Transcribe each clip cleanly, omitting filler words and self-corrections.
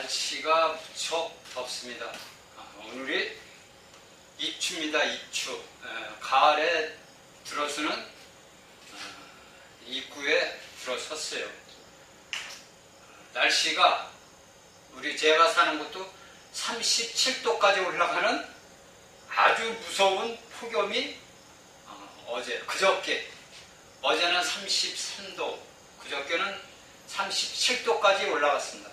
날씨가 무척 덥습니다. 오늘이 입추입니다. 입추. 가을에 들어서는 입구에 들어섰어요. 날씨가 제가 사는 곳도 37도까지 올라가는 아주 무서운 폭염이 어제는 33도, 그저께는 37도까지 올라갔습니다.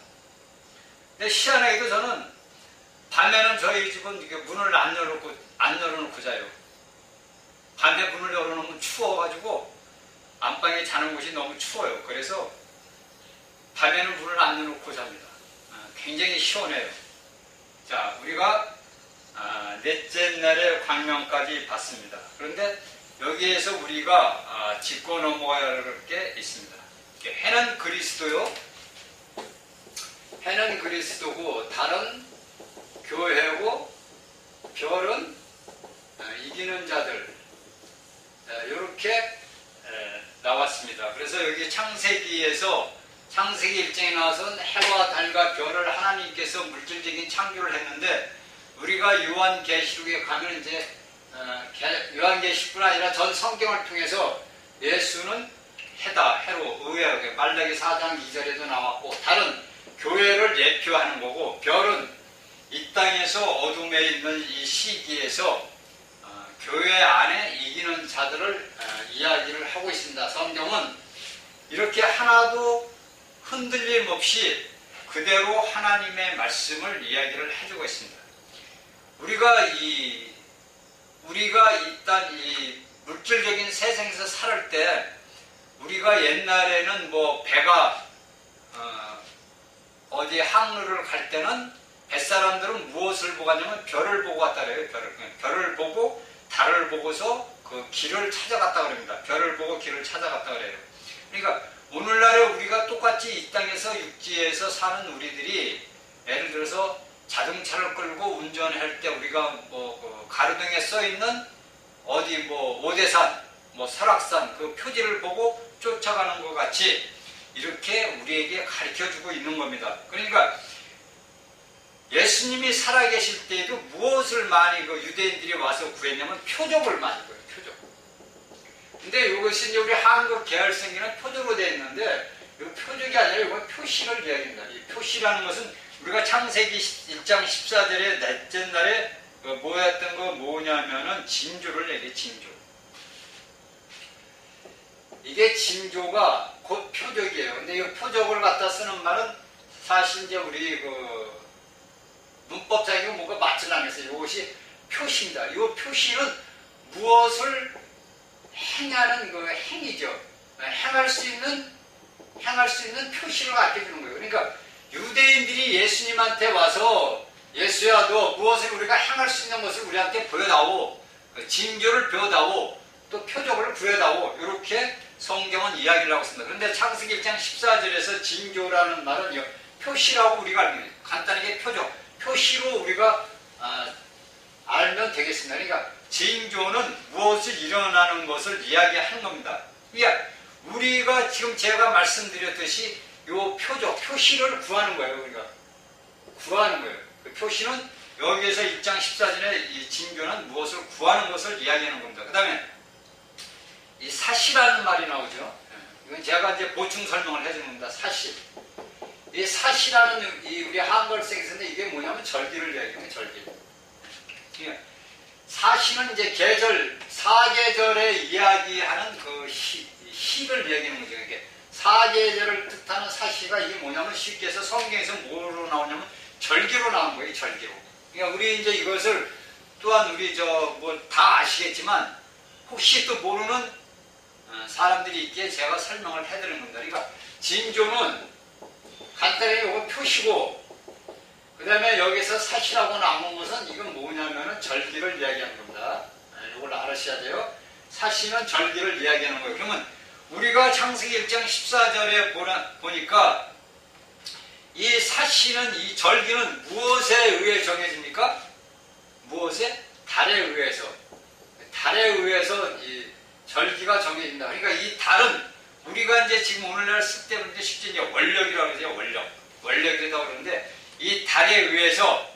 근데 희한하게도 저는 밤에는 저희 집은 이렇게 문을 안 열어놓고 자요. 밤에 문을 열어놓으면 추워가지고 안방에 자는 곳이 너무 추워요. 그래서 밤에는 문을 안 열어놓고 잡니다. 굉장히 시원해요. 자, 우리가 넷째 날의 광명까지 봤습니다. 그런데 여기에서 우리가 짚고 넘어가야 할 게 있습니다. 해는 그리스도요. 해는 그리스도고 달은 교회고 별은 이기는 자들, 이렇게 나왔습니다. 그래서 여기 창세기 1장에 나와서는 해와 달과 별을 하나님께서 물질적인 창조를 했는데, 우리가 요한계시록에 가면 이제 요한계시록뿐 아니라 전 성경을 통해서 예수는 해다, 해로, 의하게 말라기 4장 2절에도 나왔고, 달은 교회를 예표하는 거고, 별은 이 땅에서 어둠에 있는 이 시기에서 교회 안에 이기는 자들을 이야기를 하고 있습니다. 성경은 이렇게 하나도 흔들림 없이 그대로 하나님의 말씀을 이야기를 해주고 있습니다. 우리가 일단 이 물질적인 세상에서 살 때, 우리가 옛날에는 배가 어디 항로를 갈 때는 뱃사람들은 무엇을 보고 갔냐면 별을 보고 갔다 그래요. 별을 보고 달을 보고서 그 길을 찾아갔다 그럽니다. 별을 보고 길을 찾아갔다 그래요. 그러니까 오늘날에 우리가 똑같이 이 땅에서 육지에서 사는 우리들이, 예를 들어서 자동차를 끌고 운전할 때 우리가 그 가로등에 써있는 어디 오대산, 설악산 그 표지를 보고 쫓아가는 것 같이 이렇게 우리에게 가르쳐주고 있는 겁니다. 그러니까 예수님이 살아계실 때에도 무엇을 많이 유대인들이 와서 구했냐면 표적을 많이 구해요. 표적. 근데 이것이 이제 우리 한국 계열성기는 표적으로 되어 있는데, 이 표적이 아니라 이건 표시를 이야기합니다. 이 표시라는 것은 우리가 창세기 1장 14절에 넷째 날에 모였던 거 뭐냐면은 징조를 얘기해. 징조. 이게 징조가 곧 표적이에요. 근데 이 표적을 갖다 쓰는 말은 사실 이제 우리 문법상이고 뭔가 맞지 않아서 이것이 표시입니다. 이 표시는 무엇을 행하는 행위죠. 행할 수 있는 표시를 가르쳐주는 거예요. 그러니까 유대인들이 예수님한테 와서, 예수야 너 무엇을 우리가 행할 수 있는 것을 우리한테 보여다오, 징조를 보여다오, 또 표적을 구해다오, 이렇게 성경은 이야기를 하고 있습니다. 그런데 창세기 1장 14절에서 징조라는 말은 표시라고 우리가 알고 있어요. 간단하게 표시로 우리가 알면 되겠습니다. 그러니까 징조는 무엇이 일어나는 것을 이야기하는 겁니다. 그러니까 우리가 지금 제가 말씀드렸듯이 요 표시를 구하는 거예요. 우리가 구하는 거예요. 그 표시는 여기에서 1장 14절에 이 징조는 무엇을 구하는 것을 이야기하는 겁니다. 그 다음에 이 사시라는 말이 나오죠. 이건 제가 이제 보충 설명을 해주는 겁니다. 사시. 이 사시라는 우리 한글색에서는 이게 뭐냐면 절기를 이야기해요. 절기. 사시는 이제 사계절에 이야기하는 그 시를 이야기하는 거죠. 이게 사계절을 뜻하는 사시가 이게 뭐냐면 쉽게 해서 성경에서 뭐로 나오냐면 절기로 나온 거예요. 절기로. 그러니까 우리 이제 이것을 또한 우리 다 아시겠지만 혹시 또 모르는 사람들이 있기에 제가 설명을 해드리는 겁니다. 그러니까 징조는 간단하게 이거 표시고, 그 다음에 여기서 사시라고 나온 것은 이건 뭐냐면은 절기를 이야기하는 겁니다. 이걸 알으셔야 돼요. 사시는 절기를 이야기하는 거예요. 그러면 우리가 창세기 1장 14절에 보니까 이 사시는, 이 절기는 무엇에 의해 정해집니까? 무엇에? 달에 의해서. 달에 의해서 이 절기가 정해진다. 그러니까 이 달은 우리가 이제 지금 오늘날 쓸 때 실제 이제 원력이라고 하죠. 원력이라고 그러는데, 이 달에 의해서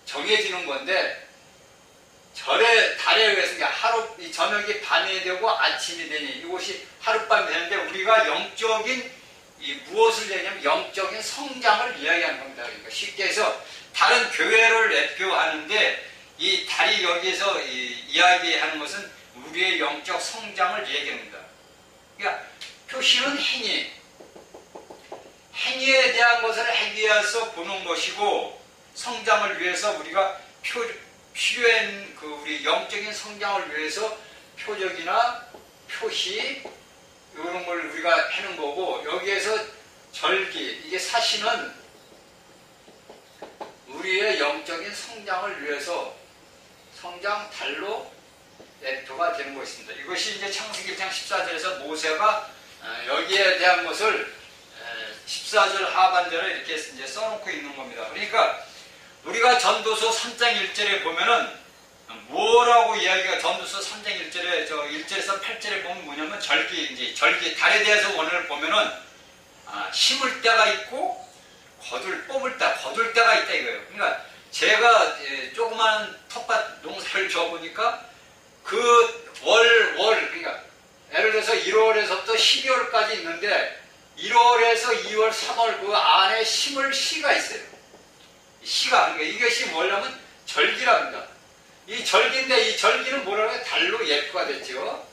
정해지는 건데, 달에 의해서 하루 이 저녁이 밤이 되고 아침이 되니 이것이 하룻밤이 되는데, 우리가 영적인 무엇을 얘기하냐면 영적인 성장을 이야기하는 겁니다. 그러니까 쉽게 해서 다른 교회를 대표하는데 이 달이 여기에서 이야기하는 것은 우리의 영적 성장을 얘기합니다. 그러니까 표시는 행위에 대한 것을 하기 위해서 보는 것이고, 성장을 위해서 우리가 필요한 우리 영적인 성장을 위해서 표적이나 표시 이런 걸 우리가 하는 거고, 여기에서 절기, 이게 사시는 우리의 영적인 성장을 위해서 성장 달로 대표가 되는 것입니다. 이것이 이제 창세기 1장 14절에서 모세가 여기에 대한 것을 14절 하반절에 이렇게 이제 써놓고 있는 겁니다. 그러니까 우리가 전도서 3장 1절에 보면은 뭐라고 이야기가, 전도서 3장 1절에 1절에서 8절에 보면 뭐냐면 절기, 달에 대해서 오늘 보면은 심을 때가 있고 거둘 때가 있다 이거예요. 그러니까 제가 조그만 텃밭 농사를 줘보니까 그러니까 예를 들어서 1월에서부터 12월까지 있는데 1월에서 2월, 3월 그 안에 심을 시가 있어요. 그러니까 이것이 뭐냐면 절기랍니다. 이 절기인데 이 절기는 뭐라고 해요? 달로 예표가 됐죠.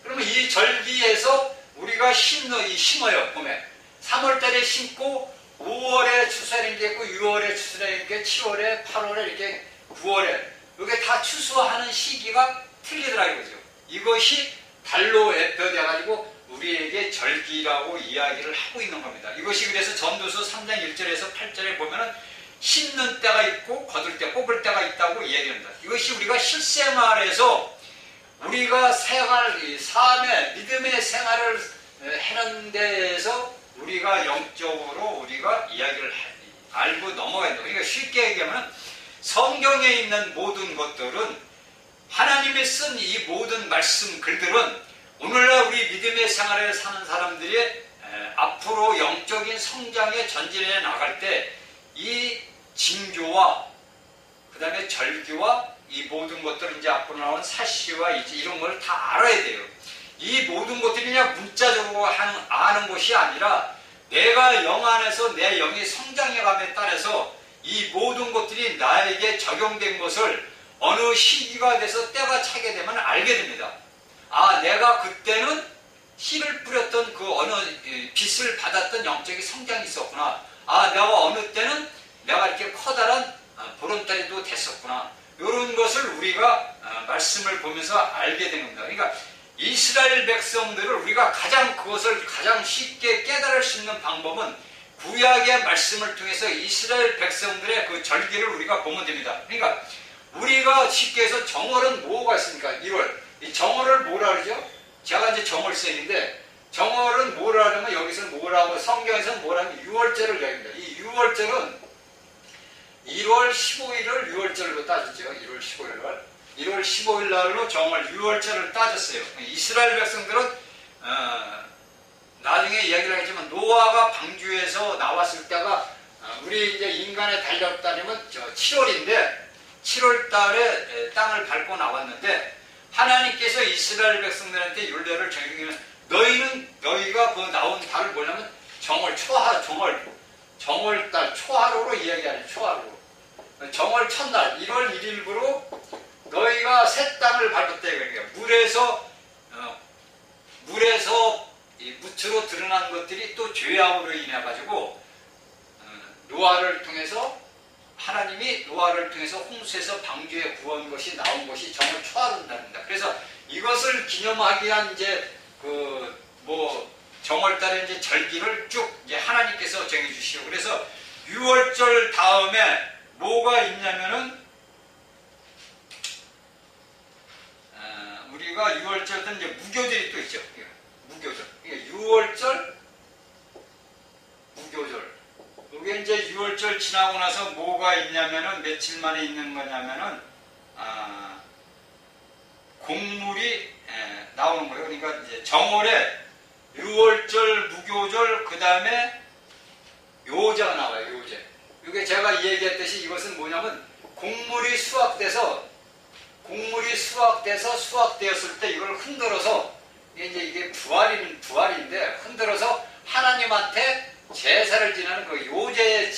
그러면 이 절기에서 우리가 심어요. 봄에 3월달에 심고 5월에 추수하는 게 있고 6월에 추수하는 게 7월에 8월에 이렇게 9월에 이게 다 추수하는 시기가 틀리더라 이거죠. 이것이 달로 예표돼가지고 우리에게 절기라고 이야기를 하고 있는 겁니다. 이것이 그래서 전도서 3장 1절에서 8절에 보면은 심는 때가 있고 거둘 때, 뽑을 때가 있다고 얘기합니다. 이것이 우리가 실생활에서 우리가 삶의 믿음의 생활을 하는 데에서 우리가 영적으로 우리가 이야기를 알고 넘어가야 된다. 그러니까 쉽게 얘기하면 성경에 있는 모든 것들은, 하나님이 쓴 이 모든 말씀 글들은 오늘날 우리 믿음의 생활을 사는 사람들이 앞으로 영적인 성장에 전진해 나갈 때 이 징조와 그 다음에 절기와 이 모든 것들은 이제 앞으로 나오는 사시와 이런 걸 다 알아야 돼요. 이 모든 것들이 그냥 문자적으로 아는 것이 아니라 내가 영 안에서 내 영이 성장해감에 따라서 이 모든 것들이 나에게 적용된 것을 어느 시기가 돼서 때가 차게 되면 알게 됩니다. 내가 그때는 씨를 뿌렸던 그 어느 빛을 받았던 영적인 성장이 있었구나. 내가 어느 때는 내가 이렇게 커다란 보름달이도 됐었구나. 이런 것을 우리가 말씀을 보면서 알게 되는 겁니다. 그러니까 이스라엘 백성들을 우리가 그것을 가장 쉽게 깨달을 수 있는 방법은 구약의 말씀을 통해서 이스라엘 백성들의 그 절기를 우리가 보면 됩니다. 그러니까 우리가 쉽게 해서 정월은 뭐가 있습니까? 1월. 이 정월을 뭐라 그러죠? 제가 이제 정월 쌤인데, 정월은 뭐라 하냐면 여기서는 뭐라고, 성경에서는 뭐라면 6월절을 얘기합니다. 이 6월절은 1월 15일을 6월절로 따졌죠. 1월 15일 날. 1월 15일 날로 정월 6월절을 따졌어요. 이스라엘 백성들은 나중에 이야기를 하겠지만 노아가 방주에서 나왔을 때가 우리 이제 인간의 달력따르면 7월인데 7월 달에 땅을 밟고 나왔는데, 하나님께서 이스라엘 백성들한테 율례를 정해주기는 너희가 그 나온 달을 뭐냐면 정월달 초하루로 이야기하는 초하루. 정월 첫날 1월 1일부로 너희가 새 땅을 밟았다. 그러니까 물에서 무트로 드러난 것들이 또 죄악으로 인해 가지고 노아를 통해서, 하나님이 노아를 통해서 홍수에서 방주에 구한 것이 나온 것이 정월 초하루 날입니다. 그래서 이것을 기념하기 위한 이제 정월달에 이제 절기를 쭉 이제 하나님께서 정해주시고, 그래서 6월절 다음에 뭐가 있냐면은 우리가 6월절 때 이제 무교절이 또 있죠. 무교절. 6월절, 무교절. 이게 이제 6월절 지나고 나서 뭐가 있냐면은 며칠 만에 있는 거냐면은 곡물이 나오는 거예요. 그러니까 이제 정월에 6월절, 무교절, 그 다음에 요제가 나와요. 요제. 이게 제가 얘기했듯이 이것은 뭐냐면 곡물이 수확돼서 수확되었을 때 이걸 흔들어서 이게 부활인데 흔들어서 하나님한테 제사를 지내는 그 요제의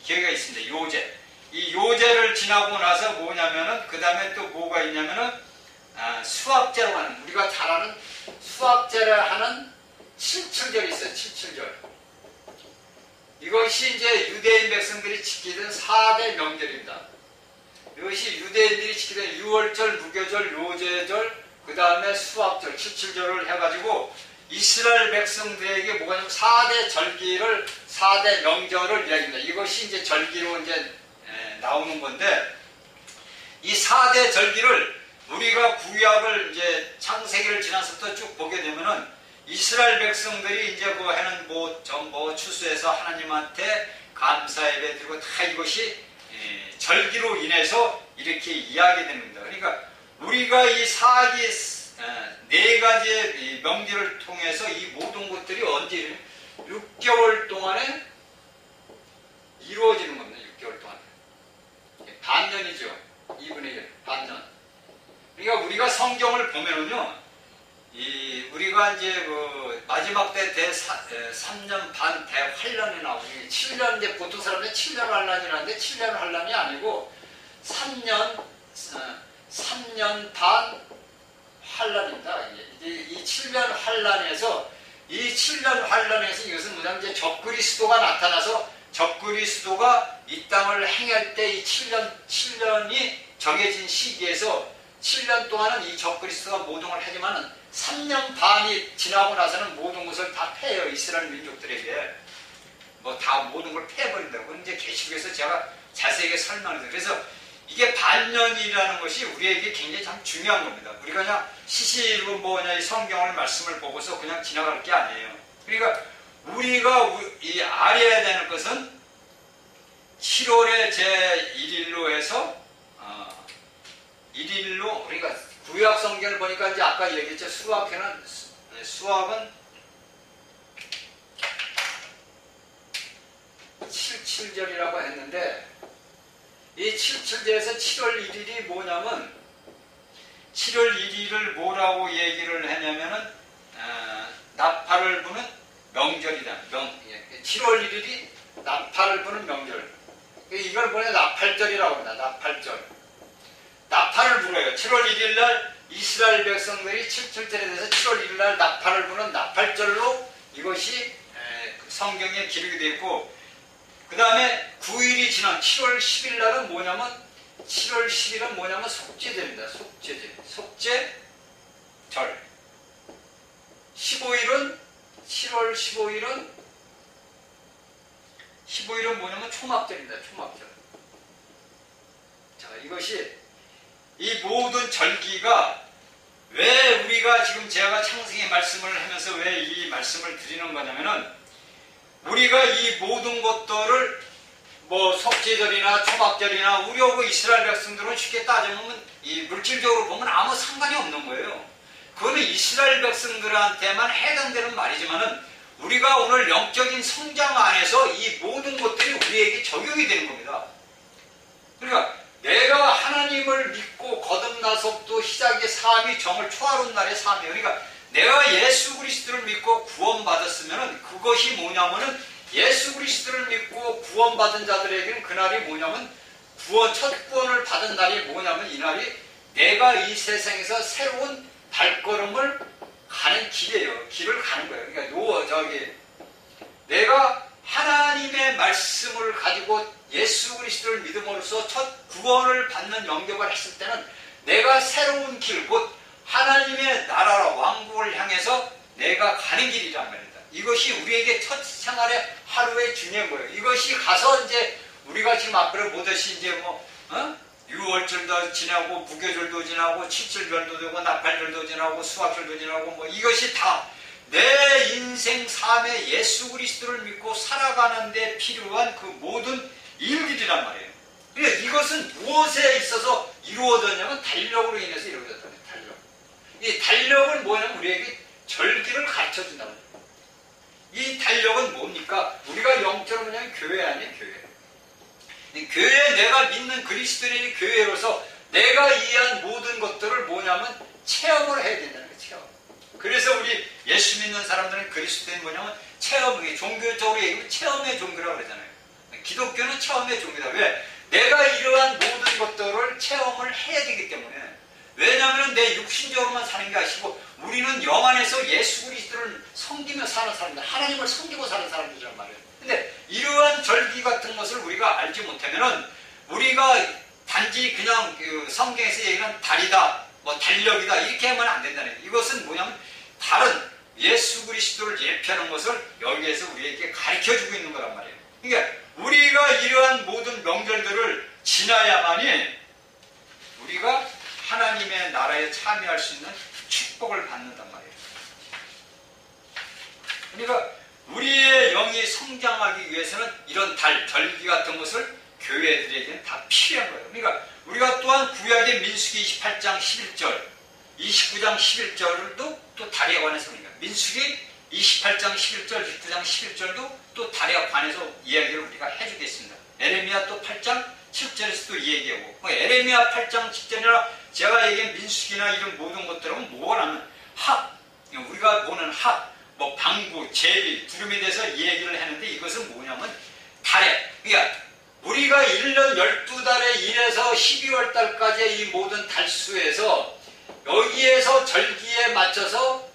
기회가 있습니다. 요제. 이 요제를 지나고 나서 뭐냐면은 그 다음에 또 뭐가 있냐면은 수확제라고 하는 우리가 잘 아는 수확제를 하는 칠칠절이 있어요. 칠칠절. 이것이 이제 유대인 백성들이 지키던 4대 명절입니다. 이것이 유대인들이 지키던 유월절, 무교절, 요제절, 그 다음에 수확절, 칠칠절을 해가지고 이스라엘 백성들에게 뭐가 있냐면 4대 절기를, 4대 명절을 이야기합니다. 이것이 이제 절기로 이제 나오는 건데, 이 4대 절기를 우리가 구약을 이제 창세기를 지나서부터 쭉 보게 되면은 이스라엘 백성들이 이제 뭐 해는 추수해서 하나님한테 감사 예배 드리고 다 이것이 절기로 인해서 이렇게 이야기되는 겁니다. 그러니까 우리가 이 네 가지의 명절을 통해서 이 모든 것들이 언제 6개월 동안에 이루어지는 겁니다. 6개월 동안에. 반년이죠. 2분의 1, 반년. 그러니까 우리가 성경을 보면은요, 우리가 이제 그 마지막 때 3년 반 대환란이 나오고, 7년, 이제 보통 사람들이 7년 환란이라는데 7년 환란이 아니고 3년 반 환란입니다. 이 7년 환란에서 이것은 뭐냐면 이제 적그리스도가 나타나서 적그리스도가 이 땅을 행할 때 이 7년이 정해진 시기에서 7년 동안은 이 적그리스도가 모든 걸 하지만은 3년 반이 지나고 나서는 모든 것을 다 패해요. 이스라엘 민족들에게. 뭐 다 모든 걸 패해버린다고. 이제 계시록에서 제가 자세하게 설명해서. 그래서 이게 반년이라는 것이 우리에게 굉장히 참 중요한 겁니다. 우리가 그냥 시시로 이 성경을 말씀을 보고서 그냥 지나갈 게 아니에요. 그러니까 우리가 알아야 되는 것은 7월의 제1일로 해서 1일로 우리가 구약 성경을 보니까 이제 아까 얘기했죠. 수학은 77절이라고 했는데 이 77절에서 7월 1일이 뭐냐면 7월 1일을 뭐라고 얘기를 했냐면은 나팔을 부는 명절이다. 7월 1일이 나팔을 부는 명절. 이걸 보내 나팔절이라고 합니다. 나팔절. 나팔을 불어요. 7월 1일 날 이스라엘 백성들이 77절에 대해서 7월 1일 날 나팔을 부는 나팔절로 이것이 성경에 기록이 되어 있고, 그 다음에 9일이 지난 7월 10일 날은 뭐냐면 7월 10일은 뭐냐면 속죄절입니다. 속죄절. 15일은 7월 15일은 뭐냐면 초막절입니다. 초막절. 자, 이것이 이 모든 절기가 왜 우리가 지금 제가 창세기 말씀을 하면서 왜 이 말씀을 드리는 거냐면은 우리가 이 모든 것들을 속죄절이나 초막절이나 우리하고 이스라엘 백성들은 쉽게 따져보면 이 물질적으로 보면 아무 상관이 없는 거예요. 그거는 이스라엘 백성들한테만 해당되는 말이지만은 우리가 오늘 영적인 성장 안에서 이 모든 것들이 우리에게 적용이 되는 겁니다. 그러니까 내가 하나님을 믿고 거듭나서부터 시작의 삶이 정을 초하루운 날의 삶이에요. 그러니까 내가 예수 그리스도를 믿고 구원받았으면 그것이 뭐냐면은 예수 그리스도를 믿고 구원받은 자들에게는 그날이 뭐냐면 첫 구원을 받은 날이 뭐냐면 이날이 내가 이 세상에서 새로운 발걸음을 가는 길이에요. 길을 가는 거예요. 그러니까 내가 하나님의 말씀을 가지고 예수 그리스도를 믿음으로써 첫 구원을 받는 영접을 했을 때는 내가 새로운 길, 곧 하나님의 나라와 왕국을 향해서 내가 가는 길이란 말입니다. 이것이 우리에게 첫 생활의 하루의 중요한 거예요. 이것이 가서 이제 우리가 지금 앞으로 보듯이 이제 유월절도 지나고 무교절도 지나고 칠칠절도 되고 나팔절도 지나고 수학절도 지나고 이것이 다 내 인생 삶에 예수 그리스도를 믿고 살아가는 데 필요한 그 모든 일들이란 말이에요. 그러니까 이것은 무엇에 있어서 이루어졌냐면 달력으로 인해서 이루어졌다는 거예요. 달력. 이 달력은 뭐냐면 우리에게 절기를 가르쳐준다는 거예요. 이 달력은 뭡니까? 우리가 영적으로 뭐냐면 교회 아니에요, 교회. 이 교회, 내가 믿는 그리스도인의 교회로서 내가 이해한 모든 것들을 뭐냐면 체험을 해야 된다는 거예요, 체험. 그래서 우리 예수 믿는 사람들은 그리스도인 뭐냐면 체험이, 종교적으로 얘기하면 체험의 종교라고 그러잖아요. 기독교는 체험의 종교다. 왜? 내가 이러한 모든 것들을 체험을 해야 되기 때문에. 왜냐하면 내 육신적으로만 사는 게 아니고 우리는 영 안에서 예수 그리스도를 섬기며 사는 사람들, 하나님을 섬기고 사는 사람들이란 말이에요. 근데 이러한 절기 같은 것을 우리가 알지 못하면은 우리가 단지 그냥 그 성경에서 얘기하는 달이다, 뭐 달력이다 이렇게 하면 안 된다는 거예요. 이것은 뭐냐면 다른 예수 그리스도를 예표하는 것을 여기에서 우리에게 가르쳐주고 있는 거란 말이에요. 그러니까 우리가 이러한 모든 명절들을 지나야만이 우리가 하나님의 나라에 참여할 수 있는 축복을 받는단 말이에요. 그러니까 우리의 영이 성장하기 위해서는 이런 달, 절기 같은 것을 교회들에게는 다 필요한 거예요. 그러니까 우리가 또한 구약의 민수기 28장 11절, 29장 11절도 또 달에 관해서 그러니까 민수기 28장 11절, 29장 11절도 또 달에 관해서 이야기를 우리가 해주겠습니다. 에레미야 또 8장 7절에서 또 얘기하고 에레미야 8장 7절이나 제가 얘기한 민수기나 이런 모든 것들은 뭐라면 합, 우리가 보는 합, 뭐 방부, 제비, 두름에 대해서 얘기를 했는데 이것은 뭐냐면 달에, 그러니까 우리가 1년 12달에 1에서 12월 달까지의 이 모든 달수에서 여기에서 절기에 맞춰서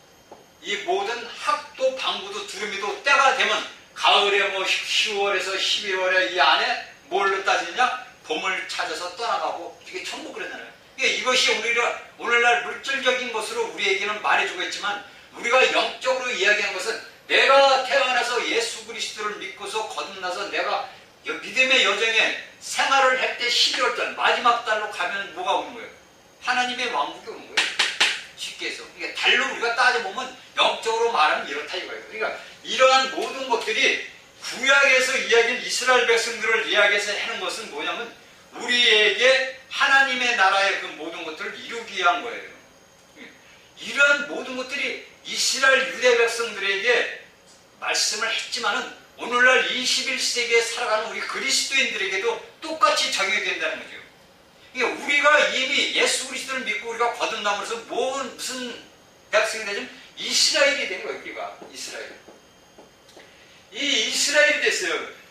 이 모든 합도 방부도 두루미도 때가 되면 가을에 뭐 10월에서 11월에 이 안에 뭘로 따지느냐? 봄을 찾아서 떠나가고 이게 전부 그러잖아요. 이것이 우리가 오늘날 물질적인 것으로 우리에게는 말해주고 있지만 우리가 영적으로 이야기한 것은 내가 태어나서 예수 그리스도를 믿고서 거듭나서 내가 믿음의 여정에 생활을 할 때 12월 달 마지막 달로 가면 뭐가 오는 거예요? 하나님의 왕국이 오는 거예요. 쉽게 해서. 그러니까 달로 우리가 따져보면 영적으로 말하면 이렇다 이거예요. 그러니까 이러한 모든 것들이 구약에서 이야기한 이스라엘 백성들을 이야기해서 하는 것은 뭐냐면 우리에게 하나님의 나라의 그 모든 것들을 이루기 위한 거예요. 이러한 모든 것들이 이스라엘 유대 백성들에게 말씀을 했지만은 오늘날 21세기에 살아가는 우리 그리스도인들에게도 똑같이 적용이 된다는 거죠. 그러니까 우리가 이미 예수 그리스도를 믿고 우리가 거듭남으로써 무슨 백성이 되냐면 이스라엘이 된 거예요. 우리가 이스라엘. 이 이스라엘이 됐어요.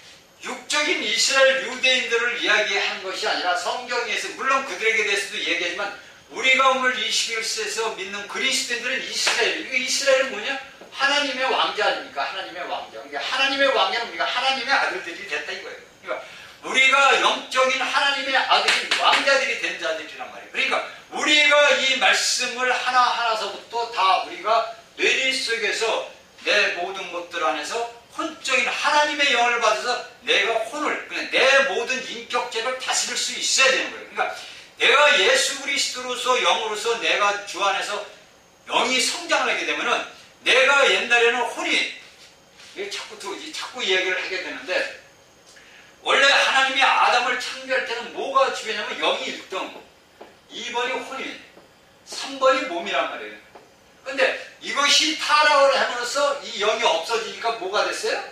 육적인 이스라엘 유대인들을 이야기한 것이 아니라 성경에서 물론 그들에게 대해서도 얘기하지만 우리가 오늘 21세기에서 믿는 그리스도인들은 이스라엘. 이스라엘은 뭐냐? 하나님의 왕자 아닙니까? 하나님의 왕자. 그러니까 하나님의 왕자는 우리가 하나님의 아들들이 됐다 이거예요. 그러니까 우리가 영적인 하나님의 아들인 왕자들이 된 자들이란 말이에요. 그러니까 우리가 이 말씀을 하나하나서부터 다 우리가 뇌리 속에서 내 모든 것들 안에서 혼적인 하나님의 영을 받아서 내가 혼을, 내 모든 인격체를 다스릴 수 있어야 되는 거예요. 그러니까 내가 예수 그리스도로서 영으로서 내가 주 안에서 영이 성장을 하게 되면은 내가 옛날에는 혼이 자꾸 이야기를 하게 되는데 원래 하나님이 아담을 창조할 때는 뭐가 중요하냐면 영이 1등, 2번이 혼이, 3번이 몸이란 말이에요. 근데 이것이 타락을 함으로써 이 영이 없어지니까 뭐가 됐어요?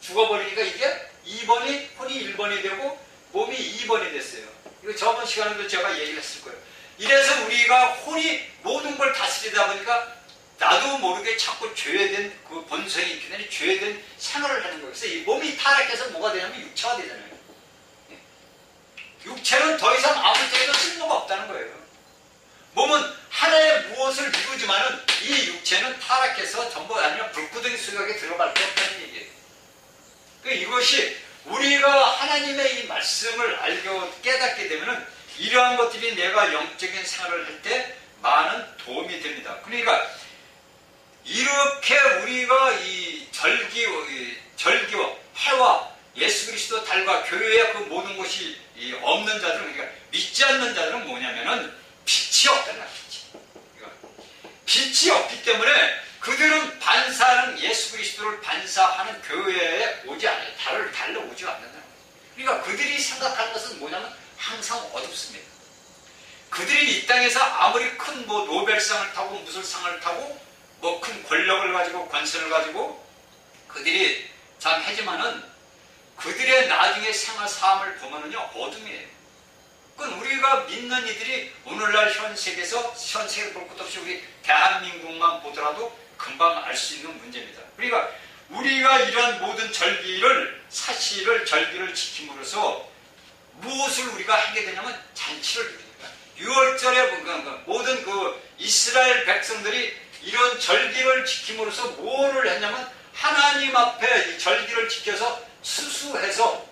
죽어버리니까 이게 2번이 혼이 1번이 되고 몸이 2번이 됐어요. 이거 저번 시간에도 제가 얘기를 했을 거예요. 이래서 우리가 혼이 모든 걸 다스리다 보니까 나도 모르게 자꾸 죄된 그 본성이 있기 때문에 죄된 생활을 하는 거예요. 그래서 이 몸이 타락해서 뭐가 되냐면 육체가 되잖아요. 육체는 더 이상 아무 때에도 쓸모가 없다는 거예요. 몸은 하나의 무엇을 이루지만은 이 육체는 타락해서 전부 아니라 불구덩이 속에 들어갈 수 없다는 얘기예요. 이것이 우리가 하나님의 이 말씀을 알고 깨닫게 되면은 이러한 것들이 내가 영적인 생활을 할 때 많은 도움이 됩니다. 그러니까 이렇게 우리가 이 절기와 해와 예수 그리스도 달과 교회의 그 모든 것이 없는 자들은, 그러니까 믿지 않는 자들은 뭐냐면은 빛이 없다는 거야. 빛이 없기 때문에 그들은 반사하는 예수 그리스도를 반사하는 교회에 오지 않아요. 달로 오지 않는다는 거예요. 그러니까 그들이 생각하는 것은 뭐냐면 항상 어둡습니다. 그들이 이 땅에서 아무리 큰 노벨상을 타고 무술상을 타고 큰 권력을 가지고 권세를 가지고 그들이 참 하지만은 그들의 나중에 생활 삶을 보면은요 어둠이에요. 그건 우리가 믿는 이들이 오늘날 현 세계에서 현 세계 볼 것도 없이 우리 대한민국만 보더라도 금방 알 수 있는 문제입니다. 그러니까 우리가 이런 모든 절기를 사실을 절기를 지킴으로써 무엇을 우리가 하게 되냐면 잔치를 이룹니다. 6월절에 모든 그 이스라엘 백성들이 이런 절기를 지킴으로써 뭐를 했냐면 하나님 앞에 이 절기를 지켜서 추수해서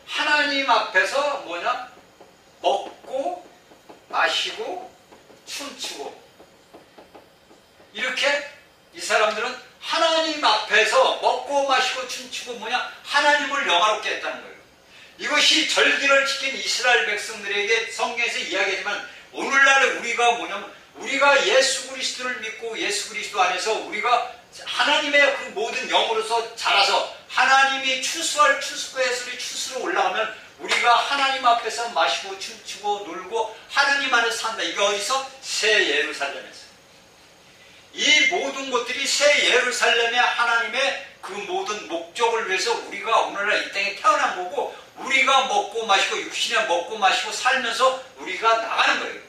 하나님 앞에서 뭐냐? 먹고 마시고 춤추고 이렇게 이 사람들은 하나님 앞에서 먹고 마시고 춤추고 뭐냐? 하나님을 영화롭게 했다는 거예요. 이것이 절기를 지킨 이스라엘 백성들에게 성경에서 이야기하지만 오늘날 우리가 뭐냐면 우리가 예수 그리스도를 믿고 예수 그리스도 안에서 우리가 하나님의 그 모든 영으로서 자라서 하나님이 추수할 추수의 소리 추수로 올라가면 우리가 하나님 앞에서 마시고 춤추고 놀고 하나님 안에서 산다. 이게 어디서? 새 예루살렘에서. 이 모든 것들이 새 예루살렘의 하나님의 그 모든 목적을 위해서 우리가 오늘날 이 땅에 태어난 거고 우리가 먹고 마시고 육신에 먹고 마시고 살면서 우리가 나가는 거예요.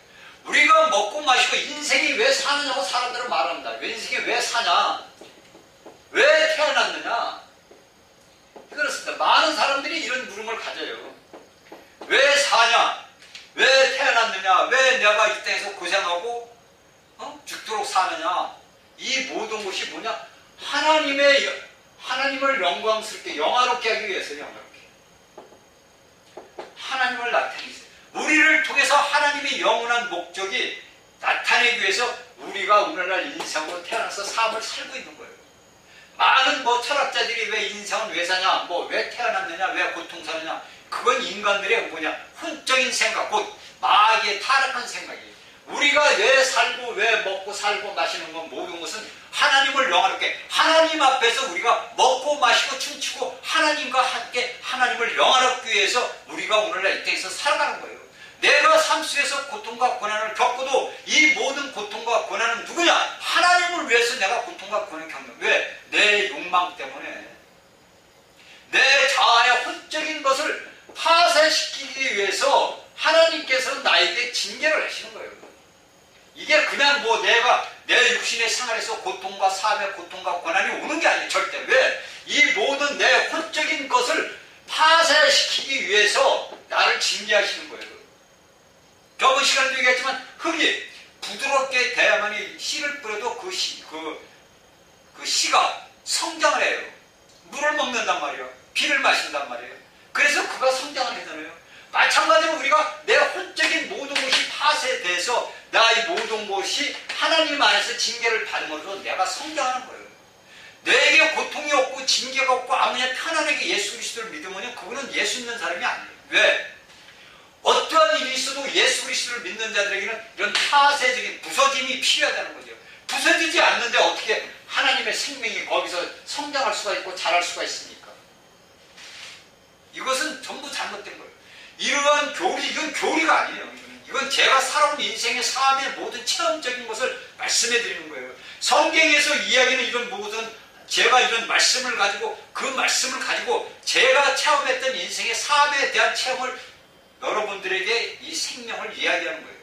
우리가 먹고 마시고 인생이 왜 사느냐고 사람들은 말합니다. 인생이 왜 사냐? 왜 태어났느냐? 그렇습니다. 많은 사람들이 이런 물음을 가져요. 왜 사냐? 왜 태어났느냐? 왜 내가 이 땅에서 고생하고 죽도록 사느냐? 이 모든 것이 뭐냐? 하나님을 영광스럽게 영화롭게 하기 위해서 영화롭게 하나님을 나타내기 위해서 우리를 통해서 하나님의 영원한 목적이 나타내기 위해서 우리가 오늘날 인생으로 태어나서 삶을 살고 있는 거예요. 많은 철학자들이 왜 인생은 왜 사냐, 왜 태어났느냐, 왜 고통사느냐, 그건 인간들의 뭐냐, 혼적인 생각, 곧 마귀의 타락한 생각이에요. 우리가 왜 살고 왜 먹고 살고 마시는 건 모든 것은 하나님을 영화롭게 하나님 앞에서 우리가 먹고 마시고 춤추고 하나님과 함께 하나님을 영화롭기 위해서 우리가 오늘날 이 땅에서 살아가는 거예요. 내가 삶 속에서 고통과 고난을 겪고도 이 모든 고통과 고난은 누구냐? 하나님을 위해서 내가 고통과 고난을 겪는. 왜? 내 욕망 때문에 내 자아의 혼적인 것을 파쇄시키기 위해서 하나님께서는 나에게 징계를 하시는 거예요. 이게 그냥 내가 내 육신의 생활에서 고통과 삶의 고통과 고난이 오는 게 아니에요. 절대. 왜? 이 모든 내 혼적인 것을 파쇄시키기 위해서 나를 징계하시는 거예요. 저번 시간에도 얘기했지만 흙이 부드럽게 돼야만이 씨를 뿌려도 그 씨가 성장을 해요. 물을 먹는단 말이에요. 비를 마신단 말이에요. 그래서 그가 성장을 하잖아요. 마찬가지로 우리가 내 혼적인 모든 것이 파쇄돼서 나의 모든 것이 하나님 안에서 징계를 받음으로써 내가 성장하는 거예요. 내게 고통이 없고 징계가 없고 아무냐 편안하게 예수 그리스도를 믿으면 그거는 예수 믿는 사람이 아니에요. 왜? 어떠한 일이 있어도 예수 그리스도를 믿는 자들에게는 이런 파쇄적인 부서짐이 필요하다는 거죠. 부서지지 않는데 어떻게 하나님의 생명이 거기서 성장할 수가 있고 자랄 수가 있습니까? 이것은 전부 잘못된 거예요. 이러한 이건 교리가 아니에요. 이건 제가 살아온 인생의 삶의 모든 체험적인 것을 말씀해 드리는 거예요. 성경에서 이야기하는 이런 모든 제가 이런 말씀을 가지고 그 말씀을 가지고 제가 체험했던 인생의 삶에 대한 체험을 여러분들에게 이 생명을 이야기하는 거예요.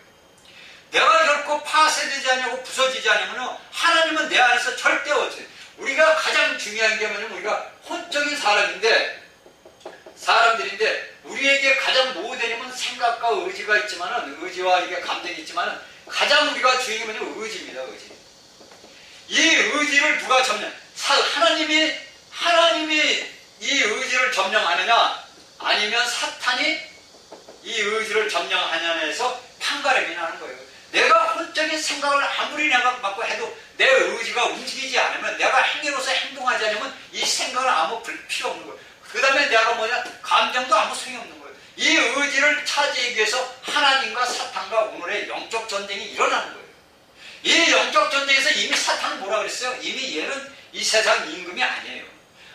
내가 결코 파쇄되지 않냐고 부서지지 않으면 하나님은 내 안에서 절대 없어요. 우리가 가장 중요한 게 뭐냐면 우리가 혼적인 사람들인데 우리에게 가장 뭐 되냐면 생각과 의지가 있지만은 의지와 이게 감정이 있지만은 가장 우리가 중요한 게 뭐냐면 의지입니다. 의지. 이 의지를 누가 점령? 하나님이 이 의지를 점령하느냐 아니면 사탄이 이 의지를 점령하느냐에서 판가름이 나는 거예요. 내가 혼적인 생각을 아무리 내가 갖고 해도 내 의지가 움직이지 않으면 내가 행위로서 행동하지 않으면 이 생각은 아무 필요 없는 거예요. 그 다음에 내가 감정도 아무 소용이 없는 거예요. 이 의지를 차지하기 위해서 하나님과 사탄과 오늘의 영적 전쟁이 일어나는 거예요. 이 영적 전쟁에서 이미 사탄은 뭐라 그랬어요? 이미 얘는 이 세상 임금이 아니에요.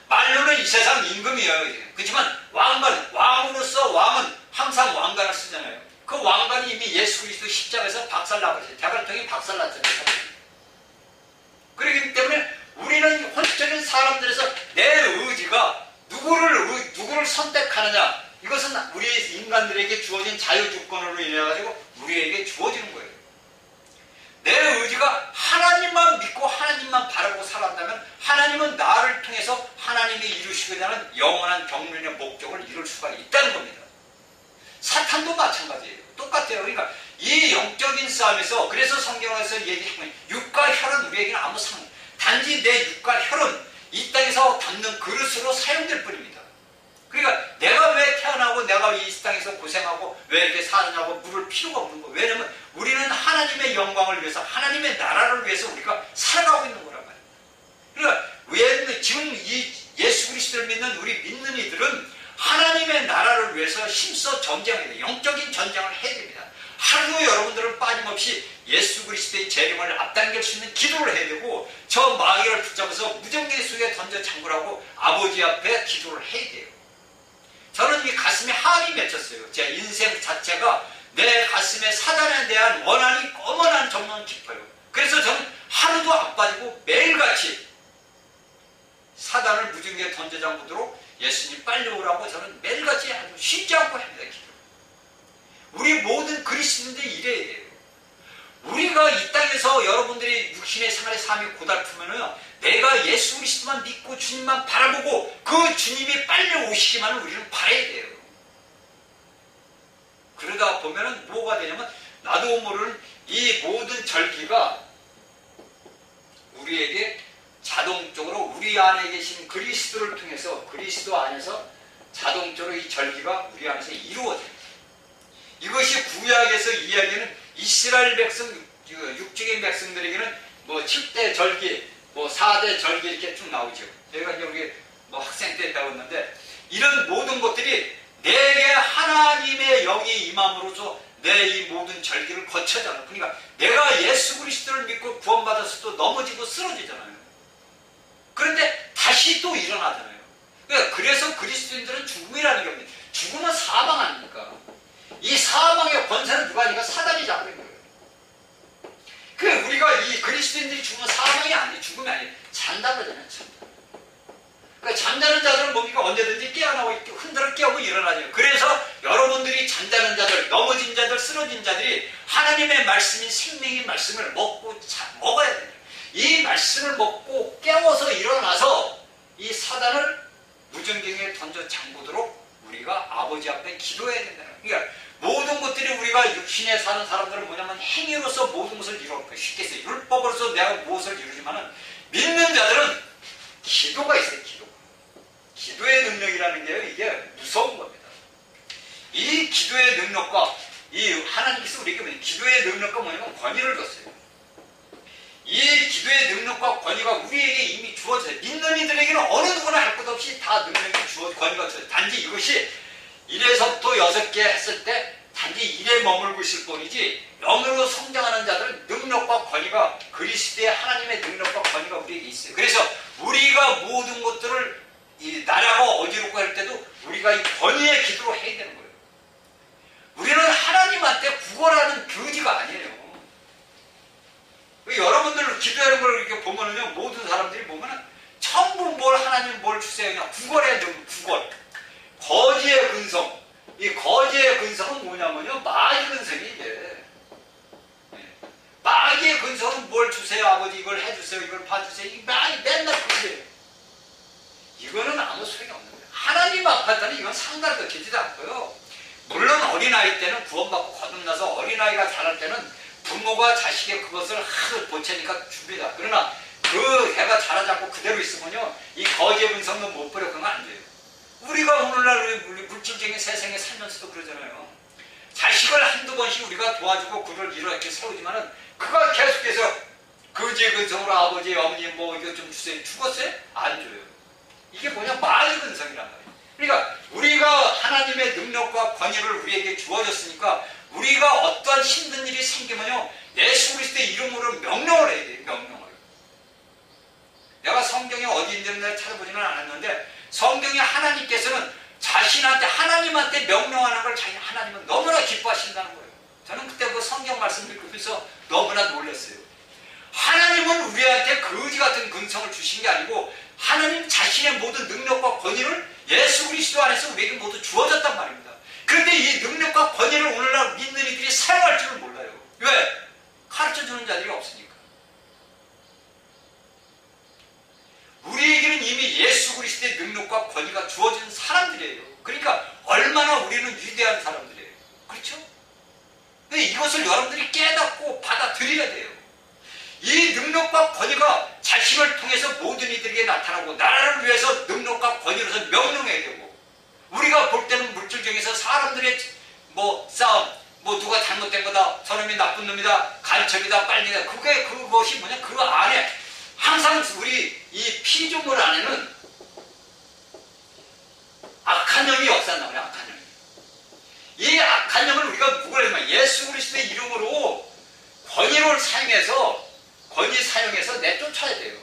말로는 이 세상 임금이에요. 그렇지만 왕으로서 왕은 항상 왕관을 쓰잖아요. 그 왕관이 이미 예수 그리스도 십자가에서 박살나버렸어요. 대발통이 박살났잖아요. 그렇기 때문에 우리는 하느냐? 이것은 우리 인간들에게 주어진 자유주권으로 인해가지고 우리에게 주어지는 거예요. 내 의지가 하나님만 믿고 하나님만 바라고 살았다면 하나님은 나를 통해서 하나님이 이루시고자 하는 영원한 경륜의 목적을 이룰 수가 있다는 겁니다. 사탄도 마찬가지예요. 똑같아요. 그러니까 이 영적인 싸움에서, 그래서 성경에서 얘기하면 육과 혈은 우리에게는 아무 상관, 단지 내 육과 혈은 이 땅에서 담는 그릇으로 사용될 뿐입니다. 그러니까 내가 왜 태어나고 내가 이 땅에서 고생하고 왜 이렇게 사느냐고 물을 필요가 없는 거예요. 왜냐하면 우리는 하나님의 영광을 위해서, 하나님의 나라를 위해서 우리가 살아가고 있는 거란 말이에요. 그러니까 왜 지금 이 예수 그리스도를 믿는 우리 믿는 이들은 하나님의 나라를 위해서 힘써 전쟁해야 돼요. 영적인 전쟁을 해야 됩니다. 하루도 여러분들은 빠짐없이 예수 그리스도의 재림을 앞당길 수 있는 기도를 해야 되고, 저 마귀를 붙잡아서 무정계 속에 던져 잠그라고 아버지 앞에 기도를 해야 돼요. 저는 이 가슴에 한이 맺혔어요. 제 인생 자체가 내 가슴에 사단에 대한 원한이 어머난 정말 깊어요. 그래서 저는 하루도 안 빠지고 매일같이 사단을 무정계에 던져 잠그도록 예수님 빨리 오라고 저는 매일같이 아주 쉬지 않고 합니다. 기도. 우리 모든 그리스도인들이 이래야 돼요. 우리가 이 땅에서 여러분들이 육신의 생활의 삶이 고달프면은 내가 예수 그리스도만 믿고 주님만 바라보고 그 주님이 빨리 오시기만 우리는 바라야 돼요. 그러다 보면은 뭐가 되냐면 나도 모르는 이 모든 절기가 우리에게 자동적으로 우리 안에 계신 그리스도를 통해서, 그리스도 안에서 자동적으로 이 절기가 우리 안에서 이루어져요. 이것이 구약에서 이야기하는 이스라엘 백성, 육적인 백성들에게는 뭐 7대 절기, 뭐 4대 절기 이렇게 쭉 나오죠. 제가 이제 우리 뭐 학생 때 배웠는데, 이런 모든 것들이 내게 하나님의 영이 임함으로써 내 이 모든 절기를 거쳐잖아요. 그러니까 내가 예수 그리스도를 믿고 구원받았어도 넘어지고 쓰러지잖아요. 그런데 다시 또 일어나잖아요. 그래서 그리스도인들은 죽음이라는 게 없는데, 죽음은 사망 아닙니까? 이 사망의 권세는 누가 하니까 사단이 잡는 거예요. 우리가 이 그리스도인들이 죽으면 사망이 아니에요. 죽음이 아니에요. 잔다고 하잖아요. 잔다. 그러니까 잠자는 자들은 뭡니까? 언제든지 깨어나고 흔들어 깨우고 일어나죠. 그래서 여러분들이 잠자는 자들, 넘어진 자들, 쓰러진 자들이 하나님의 말씀인 생명의 말씀을 먹어야 돼요. 이 말씀을 먹고 깨워서 일어나서 이 사단을 무전경에 던져 잠그도록 우리가 아버지 앞에 기도해야 된다는 거예요. 그러니까 모든 것들이 우리가 육신에 사는 사람들은 뭐냐면 행위로서 모든 것을 이룰 거예요. 쉽게 해서 율법으로서 내가 무엇을 이루지만은 믿는 자들은 기도가 있어요. 기도의 능력이라는 게요, 이게 무서운 겁니다. 이 기도의 능력과 이 하나님께서 우리에게 기도의 능력과 뭐냐면 권위를 줬어요. 이 기도의 능력과 권위가 우리에게 이미 주어져요. 믿는 이들에게는 어느 누구나 할 것 없이 다 능력이 권위가 주어져요. 단지 이것이 1에서부터 6개 했을 때 단지 1에 머물고 있을 뿐이지, 영으로 성장하는 자들은 능력과 권위가, 그리스도의 하나님의 능력과 권위가 우리에게 있어요. 그래서 우리가 모든 것들을 이 나라가 어지럽고 할 때도 우리가 이 권위의 기도로 해야 되는 거예요. 우리는 하나님한테 구걸하는 교지가 아니에요. 여러분들 기도하는 걸 이렇게 보면은요, 모든 사람들이 보면은 전부 뭘 하나님 뭘 주세요. 그냥 구걸해야 되는 구걸. 거지의 근성. 이 거지의 근성은 뭐냐면요, 마귀 근성이 이게. 마귀의 근성은 뭘 주세요. 아버지 이걸 해주세요. 이걸 봐주세요. 이 마귀 맨날 그래요. 이거는 아무 소용이 없는 거예요. 하나님 앞에서는 이건 상관도 되지도 않고요. 물론 어린아이 때는 구원받고 거듭나서 어린아이가 자랄 때는 부모가 자식의 그것을 하도 보채니까 줍니다. 그러나 그 애가 자라지 않고 그대로 있으면요, 이 거지의 근성도 못 버려. 그러면 안 돼요. 우리가 오늘날 우리 물질적인 세상에 살면서도 그러잖아요. 자식을 한두 번씩 우리가 도와주고 그를 이렇게 세우지만은 그가 계속해서 거지의 근성으로 아버지, 어머니 뭐 이거 좀 주세요. 죽었어요? 안 줘요. 이게 뭐냐? 마귀 근성이란 말이에요. 그러니까 우리가 하나님의 능력과 권위를 우리에게 주어졌으니까 우리가 어떠한 힘든 일이 생기면요, 예수 그리스도의 이름으로 명령을 해야 돼요. 명령을. 내가 성경에 어디 있는지 내가 찾아보지는 않았는데, 성경에 하나님께서는 자신한테, 하나님한테 명령하는 걸 하나님은 너무나 기뻐하신다는 거예요. 저는 그때 그 성경 말씀을 읽으면서 너무나 놀랐어요. 하나님은 우리한테 거지 같은 근성을 주신 게 아니고 하나님 자신의 모든 능력과 권위를 예수 그리스도 안에서 우리에게 모두 주어졌단 말입니다. 그런데 이 능력과 권위를 오늘날 믿는 이들이 사용할 줄을 몰라요. 왜? 가르쳐주는 자들이 없으니까. 우리에게는 이미 예수 그리스도의 능력과 권위가 주어진 사람들이에요. 그러니까 얼마나 우리는 위대한 사람들이에요. 그렇죠? 근데 이것을 여러분들이 깨닫고 받아들여야 돼요. 이 능력과 권위가 자신을 통해서 모든 이들에게 나타나고 나라를 위해서 능력과 권위로서 명령해야 되고, 우리가 볼 때는 물질경에서 사람들의 싸움, 누가 잘못된 거다, 저놈이 나쁜 놈이다, 간첩이다, 빨리다, 그것이 뭐냐, 그 안에 항상 우리 이 피조물 안에는 악한 영이 역사한다고요. 악한 영이. 이 악한 영을 우리가 누구라 예수 그리스도의 이름으로 권위를 사용해서 내쫓아야 돼요.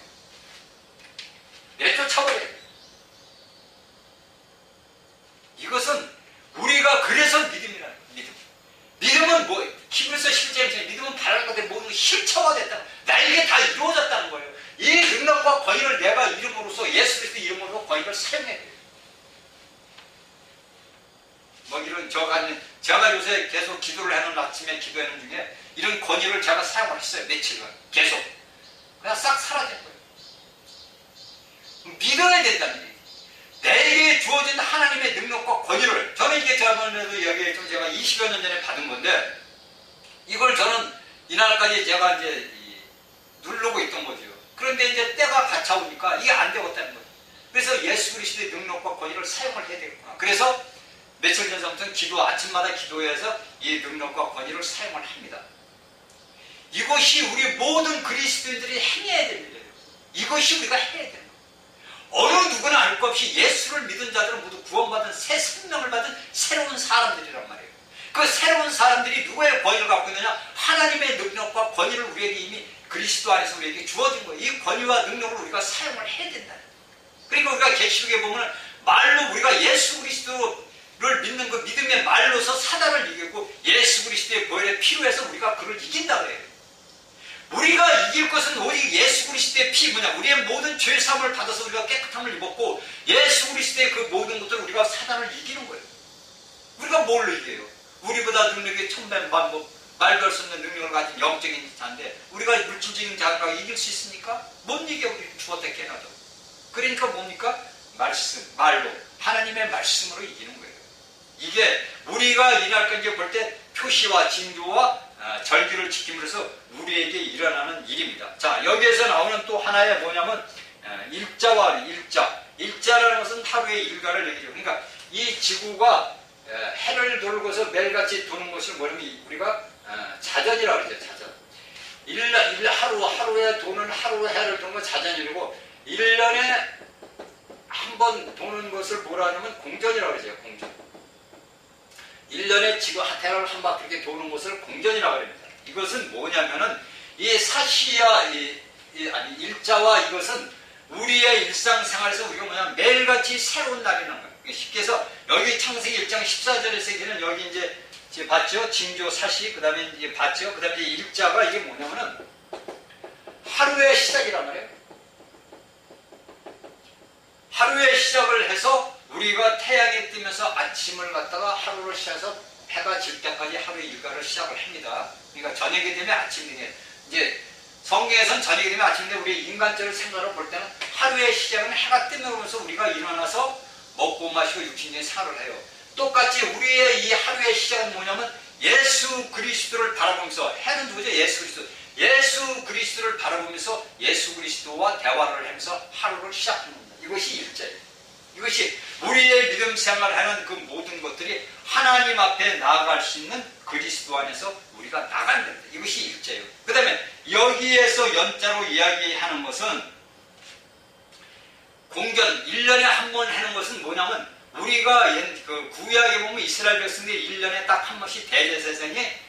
내쫓아버려야 돼요. 이것은 우리가 그래서 믿음이라는 거예요. 믿음은 히브리서 10장에 믿음은 바라는 것에 모든 실체화 됐다. 나에게 다 이루어졌다는 거예요. 이 능력과 권위를 내가 이름으로써 예수 그리스도 이름으로 권위를 사용해야 돼요. 이런 제가 요새 계속 기도를 하는 아침에 기도하는 중에 이런 권위를 제가 사용을 했어요. 며칠간 계속. 그냥 싹 사라진 거예요. 믿어야 된다는 얘기예요. 내게 주어진 하나님의 능력과 권위를, 저는 이게 저번에도 이야기했지만 제가 20여 년 전에 받은 건데, 이걸 저는 이날까지 제가 이제 누르고 있던 거죠. 그런데 이제 때가 갇혀오니까 이게 안 되겠다는 거예요. 그래서 예수 그리스도의 능력과 권위를 사용을 해야 되겠구나. 그래서 며칠 전부터 아침마다 기도해서 이 능력과 권위를 사용을 합니다. 이것이 우리 모든 그리스도인들이 행해야 될 일이에요. 이것이 우리가 해야 돼요. 어느 누구나 알 것 없이 예수를 믿은 자들은 모두 구원받은 새 생명을 받은 새로운 사람들이란 말이에요. 그 새로운 사람들이 누구의 권위를 갖고 있느냐? 하나님의 능력과 권위를 우리에게 이미 그리스도 안에서 우리에게 주어진 거예요. 이 권위와 능력을 우리가 사용을 해야 된다. 그러니까 우리가 계시록에 보면 말로 우리가 예수 그리스도를 믿는 그 믿음의 말로서 사단을 이기고 예수 그리스도의 보혈의 피로 해서 우리가 그를 이긴다 그래요. 우리가 이길 것은 오직 예수 그리스도의 피, 우리의 모든 죄 사함을 받아서 우리가 깨끗함을 입었고, 예수 그리스도의 그 모든 것들을 우리가 사단을 이기는 거예요. 우리가 뭘로 이겨요? 우리보다 능력이 천배만법, 말도 할 수 없는 능력을 가진 영적인 자인데 우리가 물질적인 자가 이길 수 있습니까? 못 이겨. 우리 죽었다 깨어나도. 그러니까 뭡니까? 말로, 하나님의 말씀으로 이기는 거예요. 이게 우리가 이날까지 볼 때 표시와 징조와 절기를 지킴으로써 우리에게 일어나는 일입니다. 자, 여기에서 나오는 또 하나의 뭐냐면 일자라는 것은 하루의 일과를 얘기죠. 그러니까 이 지구가 해를 돌고서 매일같이 도는 것을 뭐냐면 우리가 자전이라고 그러죠. 자전. 하루에 도는 하루 해를 도는 건 자전이고, 1년에 한 번 도는 것을 뭐라 하냐면 공전이라고 그러죠. 공전. 1년에 지구 해를 한 바퀴 이렇게 도는 것을 공전이라고 합니다. 이것은 뭐냐면은 이 사시야 일자와 이것은 우리의 일상생활에서 우리가 뭐냐면 매일같이 새로운 날이라는 거예요. 쉽게 해서 여기 창세기 1장 14절에서 얘기는 여기 이제 봤죠? 징조 사시, 그 다음에 이제 봤죠? 그 다음에 일자가 이게 뭐냐면은 하루의 시작이란 말이에요. 하루의 시작을 해서 우리가 태양이 뜨면서 아침을 갖다가 하루를 시작해서 해가 질 때까지 하루의 일과를 시작을 합니다. 그러니까 저녁이 되면 아침이 돼요. 이제 성경에서는 저녁이 되면 아침인데 우리 인간적인 생각을 볼 때는 하루의 시작은 해가 뜨면서 우리가 일어나서 먹고 마시고 육신적인 생활을 해요. 똑같이 우리의 이 하루의 시작은 뭐냐면 예수 그리스도를 바라보면서, 해는 누구죠? 예수 그리스도. 예수 그리스도를 바라보면서 예수 그리스도와 대화를 하면서 하루를 시작하는 겁니다. 이것이 일자예요. 이것이 우리의 믿음 생활하는 그 모든 것들이 하나님 앞에 나아갈 수 있는 그리스도 안에서 우리가 나가는 겁니다. 이것이 일자예요. 그 다음에 여기에서 연자로 이야기하는 것은 공전, 1년에 한 번 하는 것은 뭐냐면 우리가 그 구약에 보면 이스라엘 백성들이 1년에 딱 한 번씩 대제사장의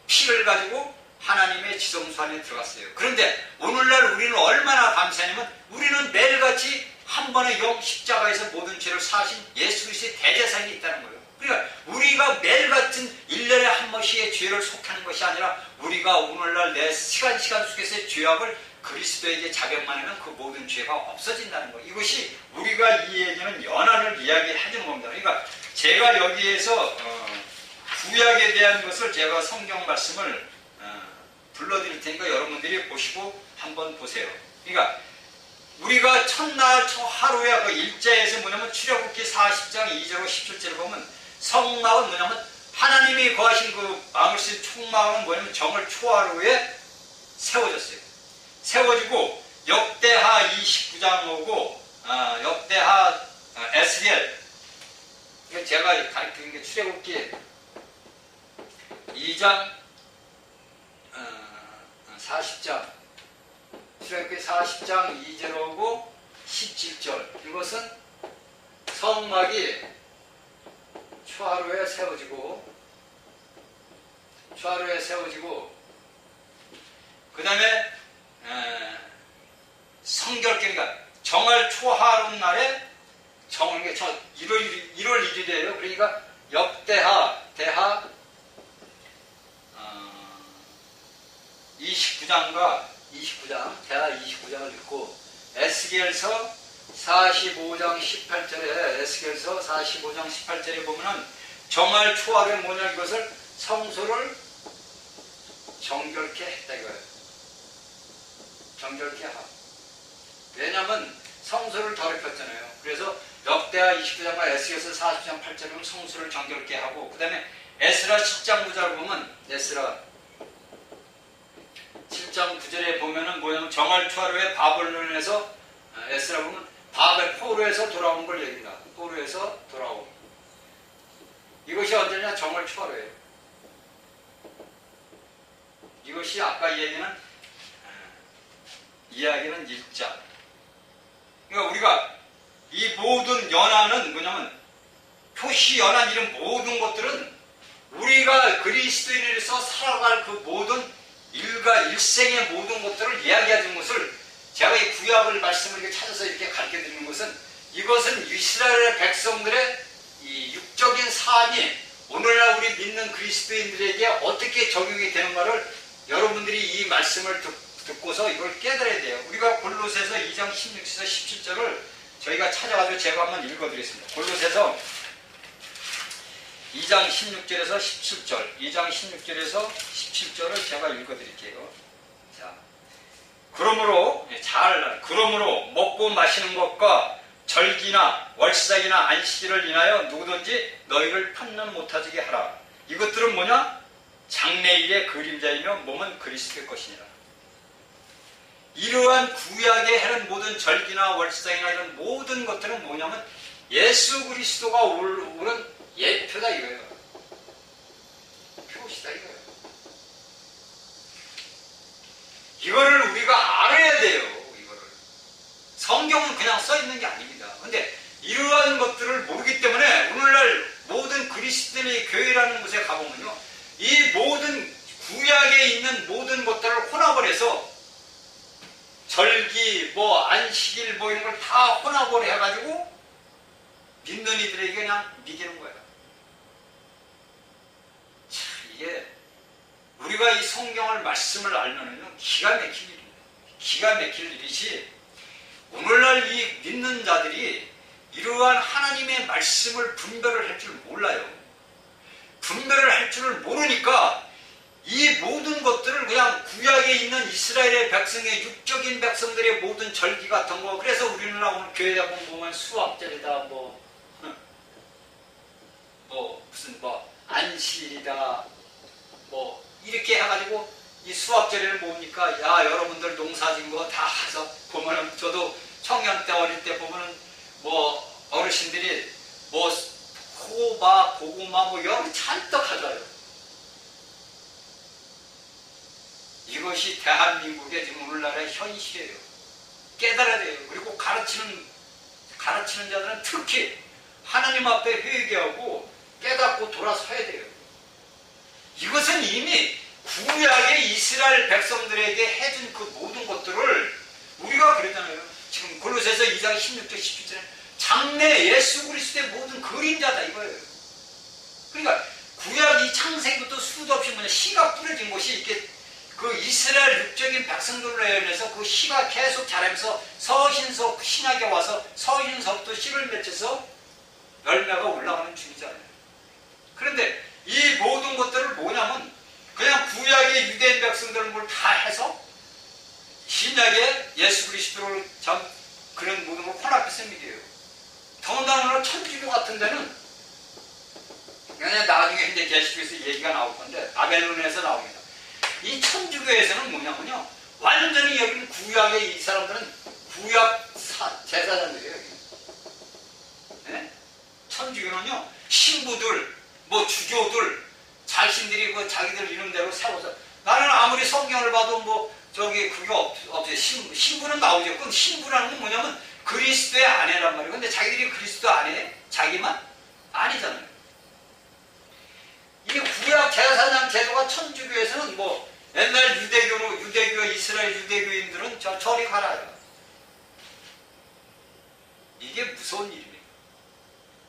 피를 가지고 하나님의 지성소 안에 들어갔어요. 그런데 오늘날 우리는 얼마나 감사하냐면 우리는 매일같이 한 번의 십자가에서 모든 죄를 사하신 예수 그리스도의 대제사장이 있다는 거예요. 그러니까 우리가 매일 같은 1년에 한 번씩의 죄를 속하는 것이 아니라 우리가 오늘날 내 시간 속에서의 죄악을 그리스도에게 자백만 하면 그 모든 죄가 없어진다는 거. 이것이 우리가 이 얘기는 연한을 이야기하는 겁니다. 그러니까 제가 여기에서 구약에 대한 것을 제가 성경 말씀을 불러드릴 테니까 여러분들이 보시고 한번 보세요. 그러니까 우리가 첫날 첫 하루에 그 일자에서 뭐냐면 출애굽기 40장 2절로 17절을 보면 성막은 뭐냐면 하나님이 거하신 그 마음을 쓰는 총막은 뭐냐면 정월 초하루에 세워졌어요. 세워지고 역대하 29장 오고 역대하 에스겔, 제가 가르치는 게 출애굽기 2장 40장, 출애굽기 40장 2절 오고 17절, 이것은 성막이 초하루에 세워지고 그 다음에 성결계가 정월 초하루 날에 정월 1월 1일이에요. 그러니까 역대하 29장 대하 29장을 읽고 에스겔서 45장 18절에 에스겔서 45장 18절에 보면은 정월 초하루에 뭐냐, 이것을 성소를 정결케 했다 이거예요. 정결케 하고. 왜냐하면 성소를 더럽혔잖아요. 그래서 역대하 29장과 에스겔서 40장 8절에 보면 성소를 정결케 하고, 그 다음에 에스라 10장 9절을 보면 에스라 7장 9절에 보면은 뭐냐면 정월 초하루에 바벨론에서 에스라 보면 포로에서 돌아온 걸 얘기합니다. 포로에서 돌아온. 이것이 언제냐? 정월 초하루예요. 이것이 아까 얘기는 이야기는 1장. 그러니까 우리가 이 모든 연한은 뭐냐면 표시 연한 이런 모든 것들은 우리가 그리스도인으로서 살아갈 그 모든 일생의 모든 것들을 이야기하는 것을, 제가 이 구약을 말씀을 이렇게 찾아서 이렇게 가르쳐 드리는 것은, 이것은 이스라엘 백성들의 이 육적인 삶이 오늘날 우리 믿는 그리스도인들에게 어떻게 적용이 되는가를 여러분들이 이 말씀을 듣고서 이걸 깨달아야 돼요. 우리가 골로새서 2장 16절에서 17절을 저희가 찾아가지고 제가 한번 읽어드리겠습니다. 골로새서 2장 16절에서 17절, 2장 16절에서 17절을 제가 읽어드릴게요. 자, 그러므로 먹고 마시는 것과 절기나 월삭이나 안식일을 인하여 누구든지 너희를 판단 못하게 하라. 이것들은 뭐냐? 장래일의 그림자이며 몸은 그리스도의 것이니라. 이러한 구약에 해는 모든 절기나 월삭이나 이런 모든 것들은 뭐냐면 예수 그리스도가 오는 예표다 이거예요. 표시다 이거예요. 이거를 우리가 알아야 돼요. 이거를. 성경은 그냥 써 있는 게 아닙니다. 근데 이러한 것들을 모르기 때문에 오늘날 모든 그리스도인의 교회라는 곳에 가보면요, 이 모든 구약에 있는 모든 것들을 혼합을 해서 절기, 안식일 이런 걸 다 혼합을 해가지고 믿는 이들에게 그냥 믿기는 거예요. 참, 이게 우리가 이 성경을 말씀을 알면은 기가 막힐 일입니다. 기가 막힐 일이지, 오늘날 이 믿는 자들이 이러한 하나님의 말씀을 분별을 할 줄 몰라요. 분별을 할 줄을 모르니까 이 모든 것들을 그냥 구약에 있는 이스라엘의 백성의 육적인 백성들의 모든 절기 같은 거, 그래서 우리는 오늘 교회에 보면 수학절이다, 무슨 안식일이다, 이렇게 해가지고 이 수학절에는 뭡니까? 야, 여러분들 농사진 거 다 가서 보면은, 저도 청년 때 어릴 때 보면은 어르신들이 호박, 고구마 여러 잔뜩 가져와요. 이것이 대한민국의 지금 오늘날의 현실이에요. 깨달아야 돼요. 그리고 가르치는 자들은 특히 하나님 앞에 회개하고 깨닫고 돌아서야 돼요. 이것은 이미 구약의 이스라엘 백성들에게 해준 그 모든 것들을 우리가 그랬잖아요. 지금 골로새서 2장 16절 17절에 장래 예수 그리스도의 모든 그림자다 이거예요. 그러니까 구약 이 창세기부터 수도 없이 씨가 뿌려진 곳이 이렇게 그 이스라엘 육적인 백성들로 인해서 그 씨가 계속 자라면서 서신서 신약에 와서 서신서부터 씨를 맺혀서 열매가 올라가는 중이잖아요. 그런데 이 모든 것들을 뭐냐면 그냥 구약의 유대인 백성들은 뭘 다 해서 신약의 예수 그리스도를 참 그런 모든 걸 혼합해서 믿어요. 더군다나 천주교 같은 데는 그냥 나중에 이제 계시록에서 얘기가 나올 건데 바벨론에서 나옵니다. 이 천주교에서는 뭐냐면요, 완전히 여기는 구약의 이 사람들은 구약 제사장들이에요. 네? 천주교는요, 신부들, 뭐 주교들, 자신들이 그 자기들 이름대로 세워서, 나는 아무리 성경을 봐도 뭐 저기 그게 없어요. 신부는 나오죠. 그럼 신부라는 건 뭐냐면 그리스도의 아내란 말이에요. 근데 자기들이 그리스도 아내, 자기만 아니잖아요. 이 구약 제사장 제도가 천주교에서는 뭐 옛날 유대교 이스라엘 유대교인들은 저리 가라요. 이게 무서운 일입니다.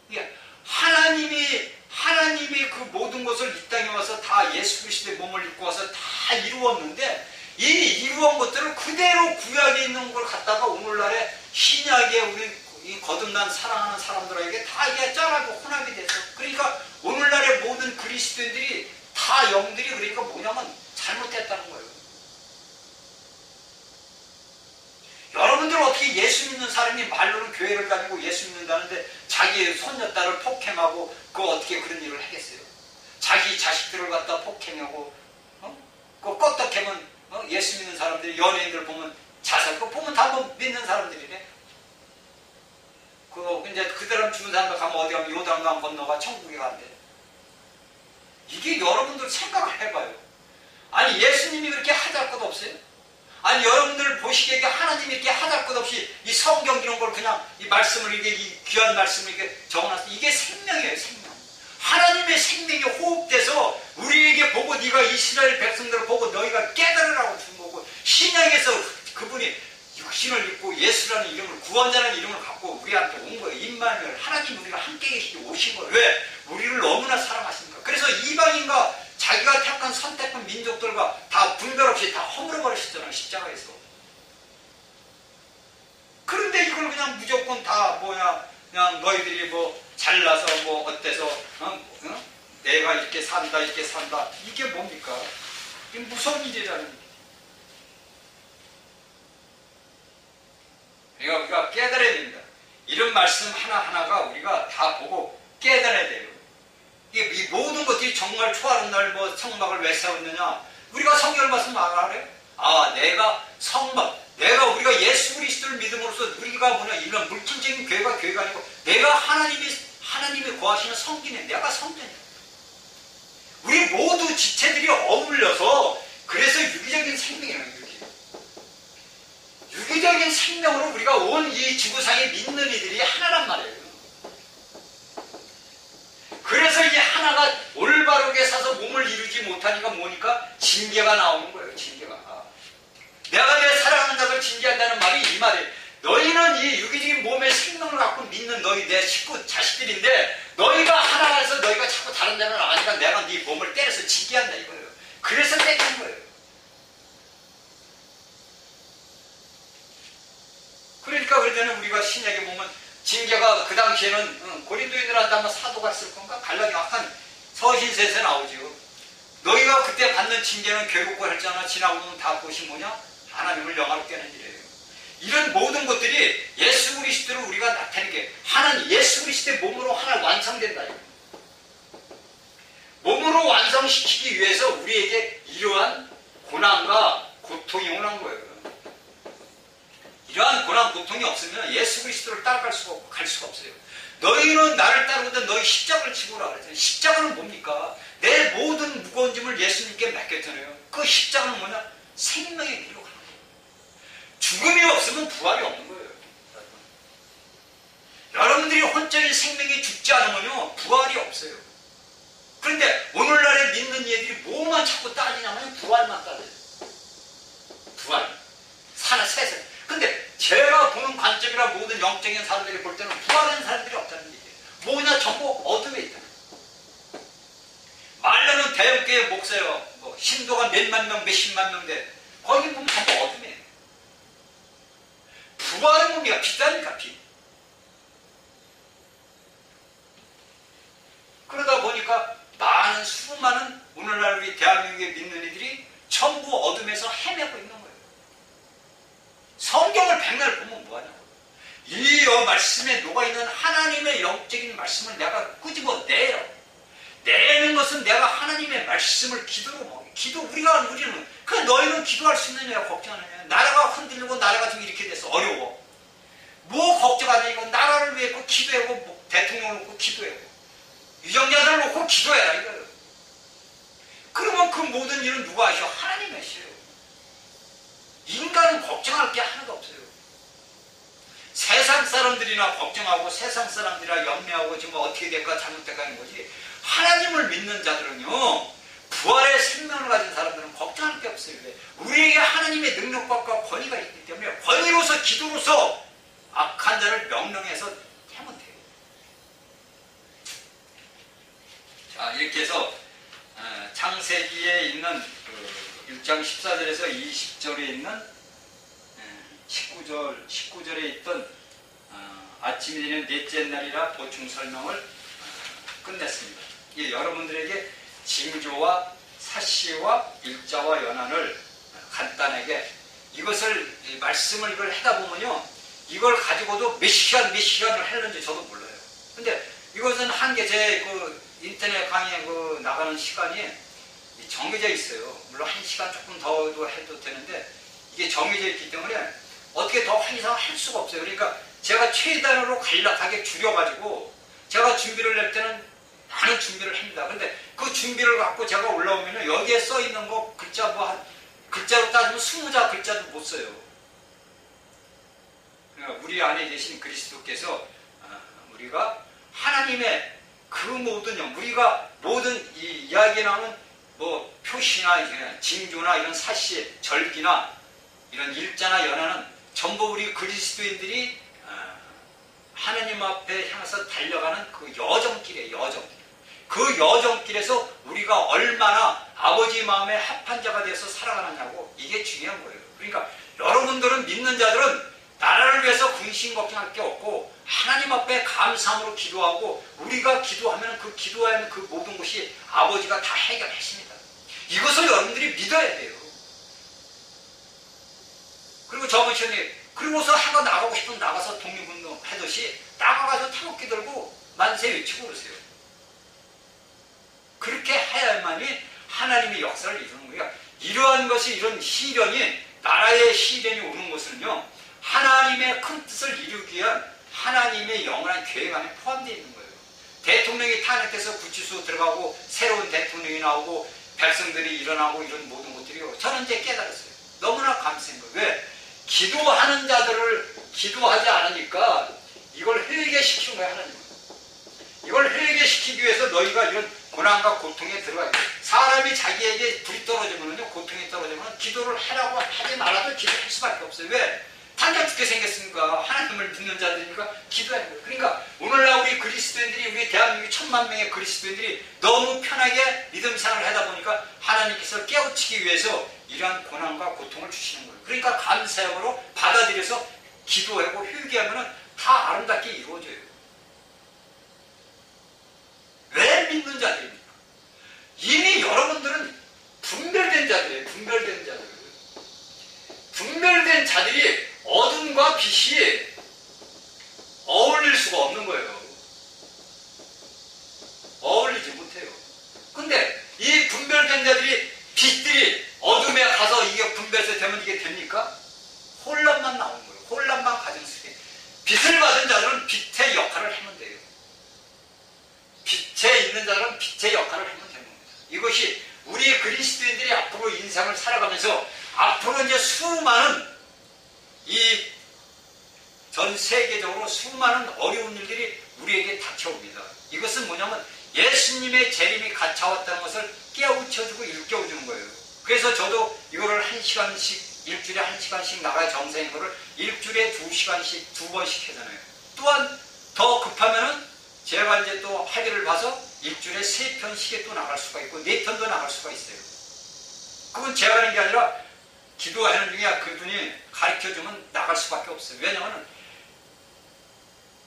이게 하나님이 그 모든 것을 이 땅에 와서 다 예수 그리스도의 몸을 입고 와서 다 이루었는데, 이 이루한 것들을 그대로 구약에 있는 걸 갖다가 오늘날에 신약에 우리 이 거듭난 사랑하는 사람들에게 다 이게 짜라고 혼합이 돼서, 그러니까 오늘날의 모든 그리스도인들이 다 영들이 그러니까 뭐냐면 잘못됐다는 거예요. 여러분들 어떻게 예수 믿는 사람이 말로는 교회를 다니고 예수 믿는다는데 자기 손녀딸을 폭행하고 그 어떻게 그런 일을 하겠어요? 자기 자식들을 갖다 폭행하고 그 껐덕하면 예수 믿는 사람들이 연예인들 보면 자살 그거 보면 다 뭐 믿는 사람들이네. 그 이제 그 사람 죽은 사람들 가면 어디 가면 요단강 건너가 천국에 간대. 이게 여러분들 생각을 해봐요. 아니 예수님이 그렇게 하잘 것 없어요? 아니 여러분들 보시기에 하나님이 이렇게 하잘 것 없이 이 성경 이런 걸 그냥 이 말씀을 이게 이 귀한 말씀을 이렇게 적어놨어. 이게 생명이에요, 생명. 하나님의 생명이 호흡돼서 우리에게 보고 네가 이스라엘 백성들을 보고 너희가 깨달으라고 준 거고, 신약에서 그분이 육신을 입고 예수라는 이름을, 구원자라는 이름을 갖고 우리한테 온 거예요. 임마누엘, 하나님 우리가 함께 계시기 오신 거예요. 왜? 우리를 너무나 사랑하십니까? 그래서 이방인과 자기가 택한 선택한 민족들과 다 분별 없이 다 허물어버리셨잖아요, 십자가에서. 그런데 이걸 그냥 무조건 다 그냥 너희들이 뭐 잘나서 뭐 어때서 내가 이렇게 산다 이게 뭡니까? 이게 무서운 일이라는 얘기죠. 그러니까 우리가 깨달아야 됩니다. 이런 말씀 하나하나가 우리가 다 보고 깨달아야 돼요. 이 모든 것들이 정말 초하는 날 뭐 성막을 왜 세웠느냐? 우리가 성경을 봤으면 알아요? 내가 우리가 예수 그리스도를 믿음으로써 우리가 이런 물질적인 교회가 아니고 내가 하나님이 거하시는 성전이야. 내가 성전이야. 우리 모두 지체들이 어울려서 그래서 유기적인 생명이에요. 유기적인 생명으로 우리가 온 이 지구상에 믿는 이들이 하나란 말이에요. 그래서 이 하나가 올바르게 사서 몸을 이루지 못하니까 뭐니까 징계가 나오는 거예요. 징계가. 내가 내 사랑하는 자를 징계한다는 말이 이 말이에요. 너희는 이 유기적인 몸의 생명을 갖고 믿는 너희 내 식구 자식들인데 너희가 하나라서 너희가 자꾸 다른 데는 아니까 내가 네 몸을 때려서 징계한다 이거예요. 그래서 때리는 거예요. 그러니까 그럴 때는 우리가 신약에 보면 징계가 그 당시에는 고린도인들한테 아마 사도가 있을 건가? 갈라디 약간 서신서에서 나오죠. 너희가 그때 받는 징계는 괴롭고 했잖아. 지나고 보면 다 그것이 뭐냐? 하나님을 영화롭게 하는 일이에요. 이런 모든 것들이 예수 그리스도를 우리가 나타내는 게 하나님 예수 그리스도의 몸으로 하나 완성된다. 몸으로 완성시키기 위해서 우리에게 이러한 고난과 고통이 오는 거예요. 이러한 고난 고통이 없으면 예수 그리스도를 따라갈 수가 없고 갈 수가 없어요. 너희는 나를 따르거든 너희 십자가를 지고라 그랬잖아요. 십자가는 뭡니까? 내 모든 무거운 짐을 예수님께 맡겼잖아요. 그 십자가는 뭐냐? 생명의 길로 가는 거예요. 죽음이 없으면 부활이 없는 거예요. 여러분들이 혼적인 생명이 죽지 않으면요 부활이 없어요. 그런데 오늘날에 믿는 얘들이 뭐만 자꾸 따지냐면 부활만 따져요. 부활. 세상. 근데 제가 보는 관점이라 모든 영적인 사람들이 볼 때는 부활하는 사람들이 없다는 얘기예요. 뭐냐? 전부 어둠에 있다. 대형교회 목사요. 뭐 신도가 몇만 명, 몇십만 명 돼. 거기 보면 전부 어둠이에요. 부활의 몸이야. 빛다니까 빛. 그러다 보니까 많은 수많은 오늘날 우리 대한민국에 믿는 이들이 전부 어둠에서 헤매고 있는 거예요. 성경을 백날 보면 뭐하냐고. 이 말씀에 녹아있는 하나님의 영적인 말씀을 내가 끄집어내요. 내는 것은 내가 하나님의 말씀을 기도로 먹어. 우리는 그 너희는 기도할 수 있느냐 걱정하느냐. 나라가 흔들리고 나라가 지금 이렇게 돼서 어려워. 뭐 걱정하냐. 이거 나라를 위해 기도하고 뭐 대통령을 놓고 기도하고 유정자들을 놓고 기도해라 이거예요. 그러면 그 모든 일은 누가 하셔? 하나님이 하셔요. 인간은 걱정할 게 하나도 없어요. 세상 사람들이나 걱정하고 세상 사람들이나 염려하고 지금 어떻게 될까 잘못될까 하는 거지. 하나님을 믿는 자들은요, 부활의 생명을 가진 사람들은 걱정할 게 없어요. 왜? 우리에게 하나님의 능력과 권위가 있기 때문에 권위로서 기도로서 악한 자를 명령해서 하면 돼요. 자, 이렇게 해서 창세기에 있는 1장 14절에서 20절에 있는 19절에 있던 아침이 되는 넷째 날이라 보충 설명을 끝냈습니다. 이 여러분들에게 징조와 사시와 일자와 연한을 간단하게 이것을 말씀을 이걸 하다 보면요, 이걸 가지고도 몇 시간을 했는지 저도 몰라요. 근데 이것은 한계 제 인터넷 강의에 나가는 시간이 정해져 있어요. 물론 1시간 조금 더도 해도 되는데 이게 정해져 있기 때문에 어떻게 더 이상 할 수가 없어요. 그러니까 제가 최단으로 간략하게 줄여가지고 제가 준비를 낼 때는 많은 준비를 합니다. 근데 그 준비를 갖고 제가 올라오면 여기에 써 있는 거 글자 글자로 따지면 20자 글자도 못 써요. 그러니까 우리 안에 계신 그리스도께서 우리가 하나님의 그 모든 우리가 모든 이 이야기에 나오는 뭐 표시나 징조나 이런 사시, 절기나 이런 일자나 연하는 전부 우리 그리스도인들이 하나님 앞에 향해서 달려가는 그 여정길이에요. 여정길. 그 여정길에서 우리가 얼마나 아버지 마음에 합한 자가 되어서 살아가느냐고, 이게 중요한 거예요. 그러니까 여러분들은, 믿는 자들은 나라를 위해서 근심 걱정할 게 없고 하나님 앞에 감사함으로 기도하고 우리가 기도하면 그 기도하는 그 모든 것이 아버지가 다 해결하십니다. 이것을 여러분들이 믿어야 돼요. 그리고 저번 시간에 그러고서 해가 나가고 싶으면 나가서 독립운동 하듯이 나가가지고 태극기 들고 만세 외치고 그러세요. 그렇게 해야만이 하나님의 역사를 이루는 거예요. 이러한 것이, 이런 시련이, 나라의 시련이 오는 것은요, 하나님의 큰 뜻을 이루기 위한 하나님의 영원한 계획 안에 포함되어 있는 거예요. 대통령이 탄핵돼서 구치소 들어가고 새로운 대통령이 나오고 백성들이 일어나고 이런 모든 것들이요, 저는 이제 깨달았어요. 너무나 감사한 거예요. 왜? 기도하는 자들을 기도하지 않으니까 이걸 회개시키는 거예요. 하나님은 이걸 회개시키기 위해서 너희가 이런 고난과 고통에 들어가요. 사람이 자기에게 불이 떨어지면요, 고통이 떨어지면 기도를 하라고 하지 말아도 기도할 수밖에 없어요. 왜? 당장 죽게 생겼으니까. 하나님을 믿는 자들이니까 기도하는 거예요. 그러니까 오늘날 우리 그리스도인들이, 우리 대한민국 1000만 명의 그리스도인들이 너무 편하게 믿음 생활을 하다 보니까 하나님께서 깨우치기 위해서 이러한 고난과 고통을 주시는 거예요. 그러니까 감사함으로 받아들여서 기도하고 회개하면 다 아름답게 이루어져요. 왜 믿는 자들입니까? 이미 여러분들은 분별된 자들이에요. 분별된 자들. 분별된 자들이 어둠과 빛이 어울릴 수가 없는 거예요. 어울리지 못해요. 근데 이 분별된 자들이, 빛들이 어둠에 가서 이게 분별해서 되면 이게 됩니까? 혼란만 나오는 거예요. 혼란만 가진 수에. 빛을 받은 자들은 빛의 역할을 하면 돼요. 빛에 있는 자들은 빛의 역할을 하면 되는 겁니다. 이것이 우리 그리스도인들이 앞으로 인생을 살아가면서 앞으로 이제 수많은 전 세계적으로 수많은 어려운 일들이 우리에게 닥쳐옵니다. 이것은 뭐냐면 예수님의 재림이 가차왔다는 것을 깨우쳐주고 일깨워주는 거예요. 그래서 저도 이거를 1시간씩, 일주일에 1시간씩 나가야 정상인 거를 일주일에 2시간씩 2번씩 하잖아요. 또한 더 급하면은 제가 이제 또 학위를 봐서 일주일에 3편 시계도 나갈 수가 있고 4편도 나갈 수가 있어요. 그건 제가 하는 게 아니라 기도하는 중에 그분이 가르쳐주면 나갈 수밖에 없어요. 왜냐하면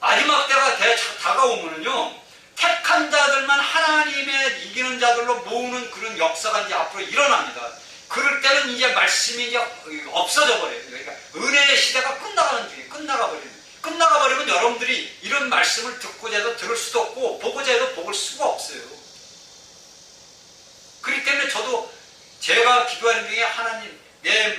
마지막 때가 다가오면은요, 택한 자들만 하나님의 이기는 자들로 모으는 그런 역사가 이제 앞으로 일어납니다. 그럴 때는 이제 말씀이 이제 없어져 버려요. 그러니까 은혜의 시대가 끝나가 버리면 여러분들이 이런 말씀을 듣고자 해도 들을 수도 없고 보고자 해도 볼 수가 없어요. 그렇기 때문에 저도 제가 기도하는 중에 하나님,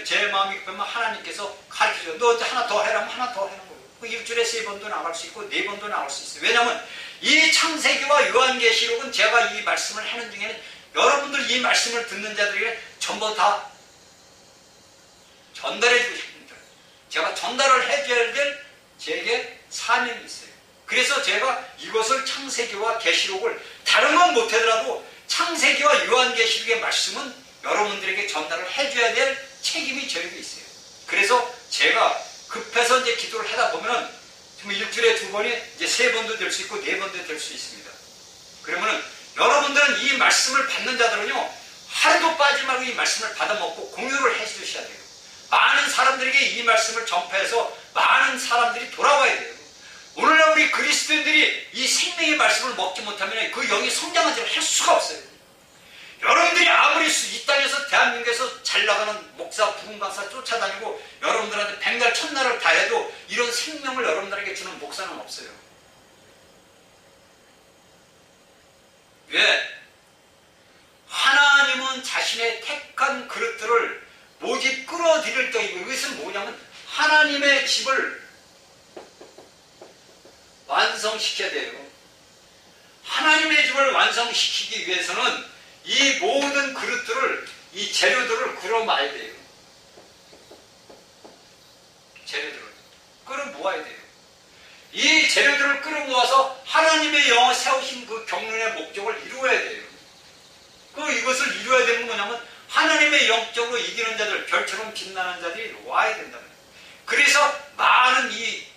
제 마음이 급하면 하나님께서 가르쳐줘요. 너 이제 하나 더 해라면 하나 더 하는 거예요. 일주일에 3번도 나갈 수 있고 4번도 나갈 수 있어요. 왜냐하면 이 창세기와 요한계시록은 제가 이 말씀을 하는 중에는 여러분들 이 말씀을 듣는 자들에게 전부 다 전달해 주고 싶습니다. 제가 전달을 해줘야 될 제게 사명이 있어요. 그래서 제가 이것을 창세기와 계시록을 다른 건 못하더라도 창세기와 요한계시록의 말씀은 여러분들에게 전달을 해줘야 될 책임이 저에게 있어요. 그래서 제가 급해서 이제 기도를 하다 보면은 정말 일주일에 2번이 이제 3번도 될 수 있고 4번도 될 수 있습니다. 그러면은 여러분들은 이 말씀을 받는 자들은요, 하루도 빠지지 말고 이 말씀을 받아먹고 공유를 해 주셔야 돼요. 많은 사람들에게 이 말씀을 전파해서 많은 사람들이 돌아와야 돼요. 오늘날 우리 그리스도인들이 이 생명의 말씀을 먹지 못하면 그 영이 성장하지 할 수가 없어요. 여러분들이 아무리 이 땅에서 대한민국에서 잘 나가는 목사, 부흥 강사 쫓아다니고 여러분들한테 백날 천날을 다 해도 이런 생명을 여러분들에게 주는 목사는 없어요. 왜? 하나님은 자신의 택한 그릇들을 모집 끌어들일 때 이것은 뭐냐면 하나님의 집을 완성시켜야 돼요. 하나님의 집을 완성시키기 위해서는 이 모든 그릇들을, 이 재료들을 끌어모아야 돼요. 재료들을 끌어모아야 돼요. 이 재료들을 끌어모아서 하나님의 영어 세우신 그 경륜의 목적을 이루어야 돼요. 이것을 이루어야 되는 건 뭐냐면 하나님의 영적으로 이기는 자들, 별처럼 빛나는 자들이 와야 된다. 그래서 많은 이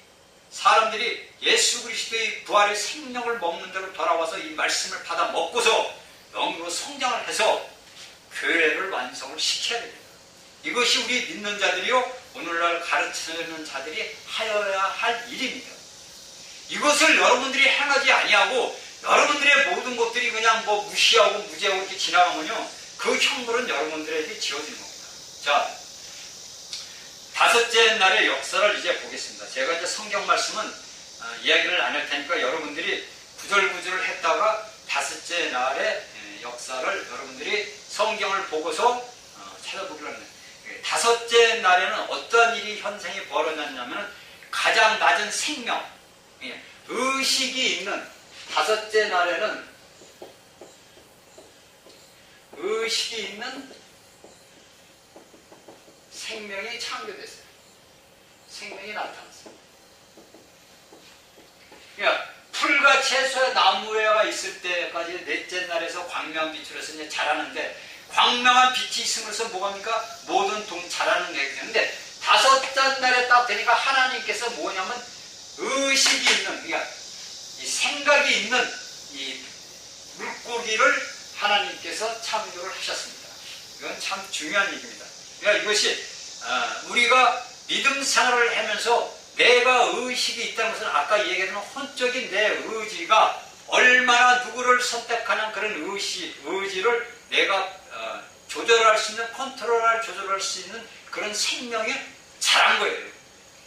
사람들이 예수 그리스도의 부활의 생명을 먹는 대로 돌아와서 이 말씀을 받아 먹고서 영으로 성장을 해서 교회를 완성을 시켜야 됩니다. 이것이 우리 믿는 자들이요, 오늘날 가르치는 자들이 하여야 할 일입니다. 이것을 여러분들이 행하지 아니하고 여러분들의 모든 것들이 그냥 뭐 무시하고 무지하고 이렇게 지나가면요, 그 형벌은 여러분들에게 지어지는 겁니다. 자, 5째 날의 역사를 이제 보겠습니다. 제가 이제 성경 말씀은 이야기를 안 할 테니까 여러분들이 구절구절을 했다가 5째 날의 역사를 여러분들이 성경을 보고서 찾아보기로 합니다. 5째 날에는 어떠한 일이 현생이 벌어졌냐면 가장 낮은 생명, 의식이 있는 5째 날에는 의식이 있는 생명이 창조됐어요. 생명이 나타났어요. 그러니까 풀과 채소와 나무가 있을 때까지 넷째 날에서 광명한 빛으로 해서 이제 자라는데, 광명한 빛이 있으면서 뭐합니까? 모든 자라는 게 되는데, 5째 날에 딱 되니까 하나님께서 뭐냐면 의식이 있는, 그러니까 이 생각이 있는 이 물고기를 하나님께서 창조를 하셨습니다. 이건 참 중요한 얘기입니다. 그러니까 이것이 우리가 믿음 생활을 하면서 내가 의식이 있다는 것은 아까 얘기했던 혼적인 내 의지가 얼마나 누구를 선택하는 그런 의지를 내가 조절할 수 있는, 조절할 수 있는 그런 생명이 자란 거예요.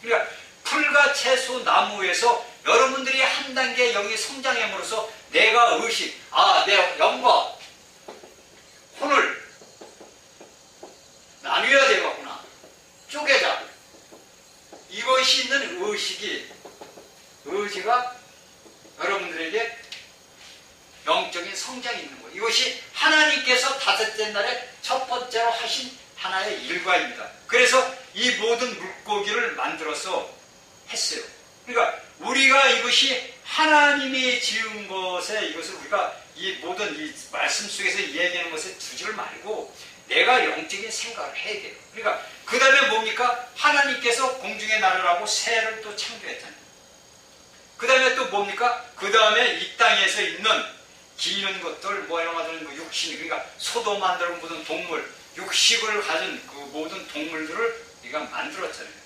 그러니까 풀과 채소, 나무에서 여러분들이 한 단계 영이 성장함으로써 내가 의식, 내 영과 혼을 나뉘어야 되겠구나, 쪼개자, 이것이 있는 의지가 여러분들에게 영적인 성장이 있는 거예요. 이것이 하나님께서 5째 날에 첫 번째로 하신 하나의 일과입니다. 그래서 이 모든 물고기를 만들어서 했어요. 그러니까 우리가 이것이 하나님이 지은 것에, 이것을 우리가 이 모든 이 말씀 속에서 이야기하는 것에 두지를 말고 내가 영적인 생각을 해야 돼요. 그러니까 그 다음에 뭡니까? 하나님께서 공중에 나르라고 새를 또 창조했잖아요. 그 다음에 또 뭡니까? 그 다음에 이 땅에서 있는 기는 것들, 뭐 이런 것들은 그 육신, 그러니까 소도 만들고 모든 동물, 육식을 가진 그 모든 동물들을 우리가 만들었잖아요.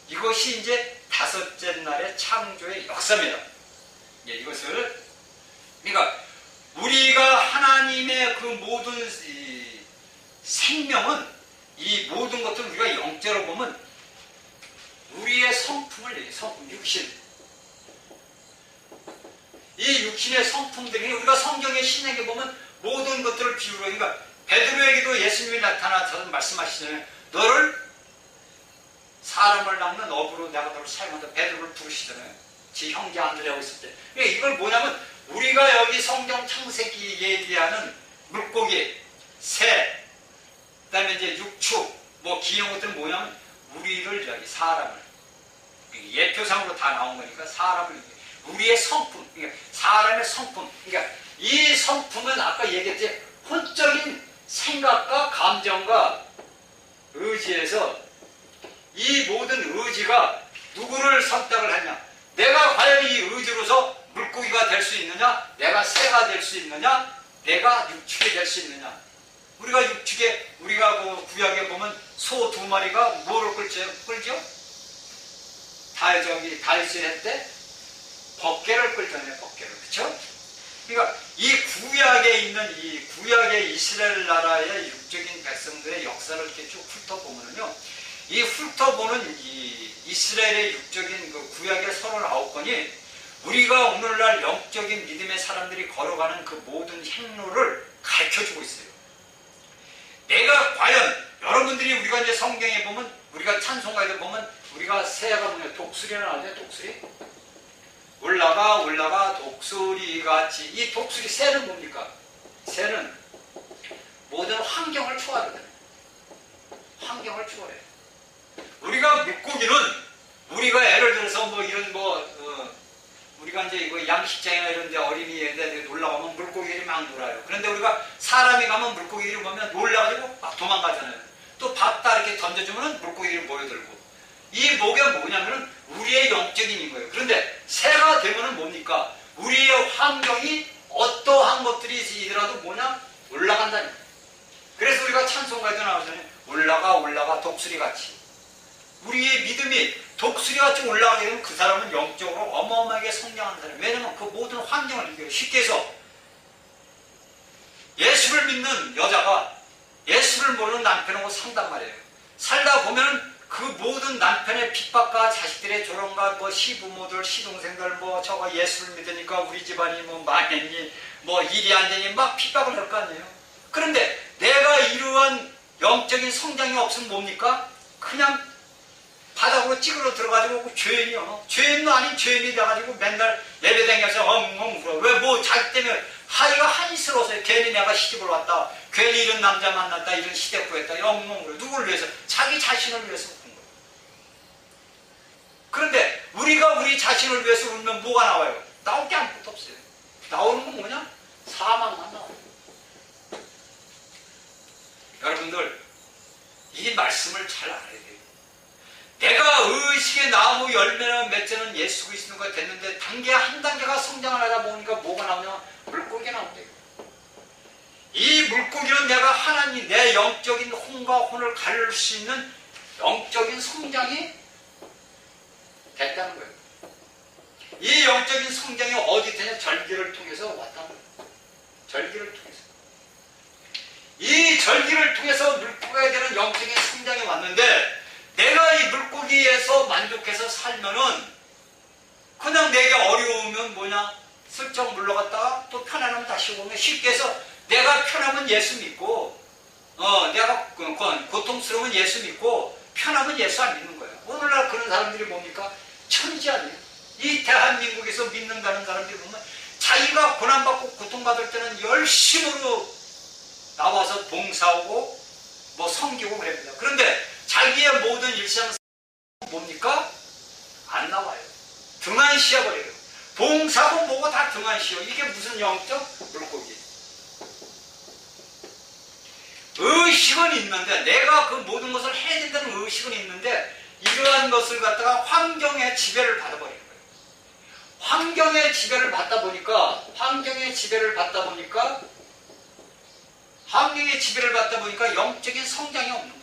이것이 이제 다섯째 날의 창조의 역사입니다. 예, 이것을, 그러니까 우리가 하나님의 그 모든 이 생명은, 이 모든 것들을 우리가 영적으로 보면 우리의 성품을 얘기해요. 성품, 육신. 이 육신의 성품들이 우리가 성경의 신약에 보면 모든 것들을 비유로, 그러니까 베드로에게도 예수님이 나타나서 말씀하시잖아요. 너를 사람을 낚는 어부로 내가 너를 사용한다. 베드로를 부르시잖아요. 지 형제 안드레하고 있을 때. 그러니까 이걸 뭐냐면 우리가 여기 성경 창세기 얘기하는 물고기, 새, 그 다음에 이제 육축, 뭐 기형 것들은 뭐냐면 우리를 여기 사람을 예표상으로 다 나온 거니까 사람을, 우리의 성품, 그러니까 사람의 성품, 그러니까 이 성품은 아까 얘기했지 혼적인 생각과 감정과 의지에서 이 모든 의지가 누구를 선택을 하냐, 내가 과연 이 의지로서 물고기가 될 수 있느냐, 내가 새가 될 수 있느냐, 내가 육축이 될 수 있느냐. 우리가 육축에, 우리가 그 구약에 보면 소 2마리가 뭐를 끌죠? 다윗이 했대 법궤를 끌잖아요. 법궤를. 그렇죠? 그러니까 이 구약에 있는 이 구약의 이스라엘 나라의 육적인 백성들의 역사를 이렇게 쭉 훑어보면요, 이 훑어보는 이 이스라엘의 육적인 그 구약의 39권이 우리가 오늘날 영적인 믿음의 사람들이 걸어가는 그 모든 행로를 가르쳐주고 있어요. 내가 과연 여러분들이, 우리가 이제 성경에 보면, 우리가 찬송가에 보면 우리가 새가 뭐냐, 독수리는 아니에요. 독수리 올라가 독수리같이. 이 독수리, 새는 뭡니까? 새는 모든 환경을 초월하거든요. 환경을 초월해. 우리가 물고기는, 우리가 예를 들어서 뭐 이런 우리가 이제 이거 양식장이나 이런 데 어린이에 놀러 가면 물고기들이 막 놀아요. 그런데 우리가 사람이 가면 물고기들이 보면 놀라가지고 막 도망가잖아요. 또 밥 다 이렇게 던져주면 물고기들이 모여들고. 이 뭐가 뭐냐면은 우리의 영적인 거예요. 그런데 새가 되면은 뭡니까? 우리의 환경이 어떠한 것들이 있더라도 뭐냐? 올라간다니. 그래서 우리가 찬송가에도 나오잖아요. 올라가 독수리같이. 우리의 믿음이 독수리같이 올라가게 되면 그 사람은 영적으로 어마어마하게 성장하는 사람. 왜냐면 그 모든 환경을 이겨요. 쉽게 해서 예수를 믿는 여자가 예수를 모르는 남편하고 산단 말이에요. 살다 보면 그 모든 남편의 핍박과 자식들의 조롱과 뭐 시부모들, 시동생들, 뭐 저거 예수를 믿으니까 우리 집안이 뭐 망했니, 뭐 일이 안 되니 막 핍박을 할 거 아니에요. 그런데 내가 이러한 영적인 성장이 없으면 뭡니까? 그냥 바닥으로 찌그러 들어가지고 죄인이요. 죄인도 아닌 죄인이 돼가지고 맨날 예배 다녀서 엉엉 울어. 왜? 뭐 자기 때문에 하이가 한스러워서 괜히 내가 시집을 왔다, 괜히 이런 남자 만났다, 이런 시대 구했다, 엉엉 울어. 누구를 위해서? 자기 자신을 위해서 우는 거예요. 그런데 우리가 우리 자신을 위해서 울면 뭐가 나와요? 나올 게 아무것도 없어요. 나오는 건 뭐냐? 사망만 나와요. 여러분들, 이 말씀을 잘 알아야 돼요. 내가 의식의 나무 열매는 맺자는 예수 그리스도가 됐는데 단계 한 단계가 성장을 하다 보니까 뭐가 나오냐? 물고기가 나온대요. 이 물고기는 내가 하나님, 내 영적인 혼과 혼을 가를 수 있는 영적인 성장이 됐다는 거예요. 이 영적인 성장이 어디 되냐? 절기를 통해서 왔다는 거예요. 절기를 통해서. 이 절기를 통해서 물고기가 되는 영적인 성장이 왔는데, 내가 이 물고기에서 만족해서 살면은 그냥 내게 어려우면 뭐냐? 슬쩍 물러갔다가 또 편안하면 다시 오면, 쉽게 해서 내가 편하면 예수 믿고, 내가 고통스러우면 예수 믿고, 편하면 예수 안 믿는 거예요. 오늘날 그런 사람들이 뭡니까? 천지 아니에요. 이 대한민국에서 믿는다는 사람들이 보면 자기가 고난받고 고통받을 때는 열심으로 나와서 봉사하고 뭐 섬기고 그럽니다. 그런데 자기의 모든 일상 뭡니까? 안 나와요. 등한시해버려요. 봉사고 뭐고 다 등한시해요. 이게 무슨 영적 물고기. 의식은 있는데, 내가 그 모든 것을 해야 된다는 의식은 있는데, 이러한 것을 갖다가 환경의 지배를 받아버리는 거예요. 환경의 지배를 받다 보니까 영적인 성장이 없는 거예요.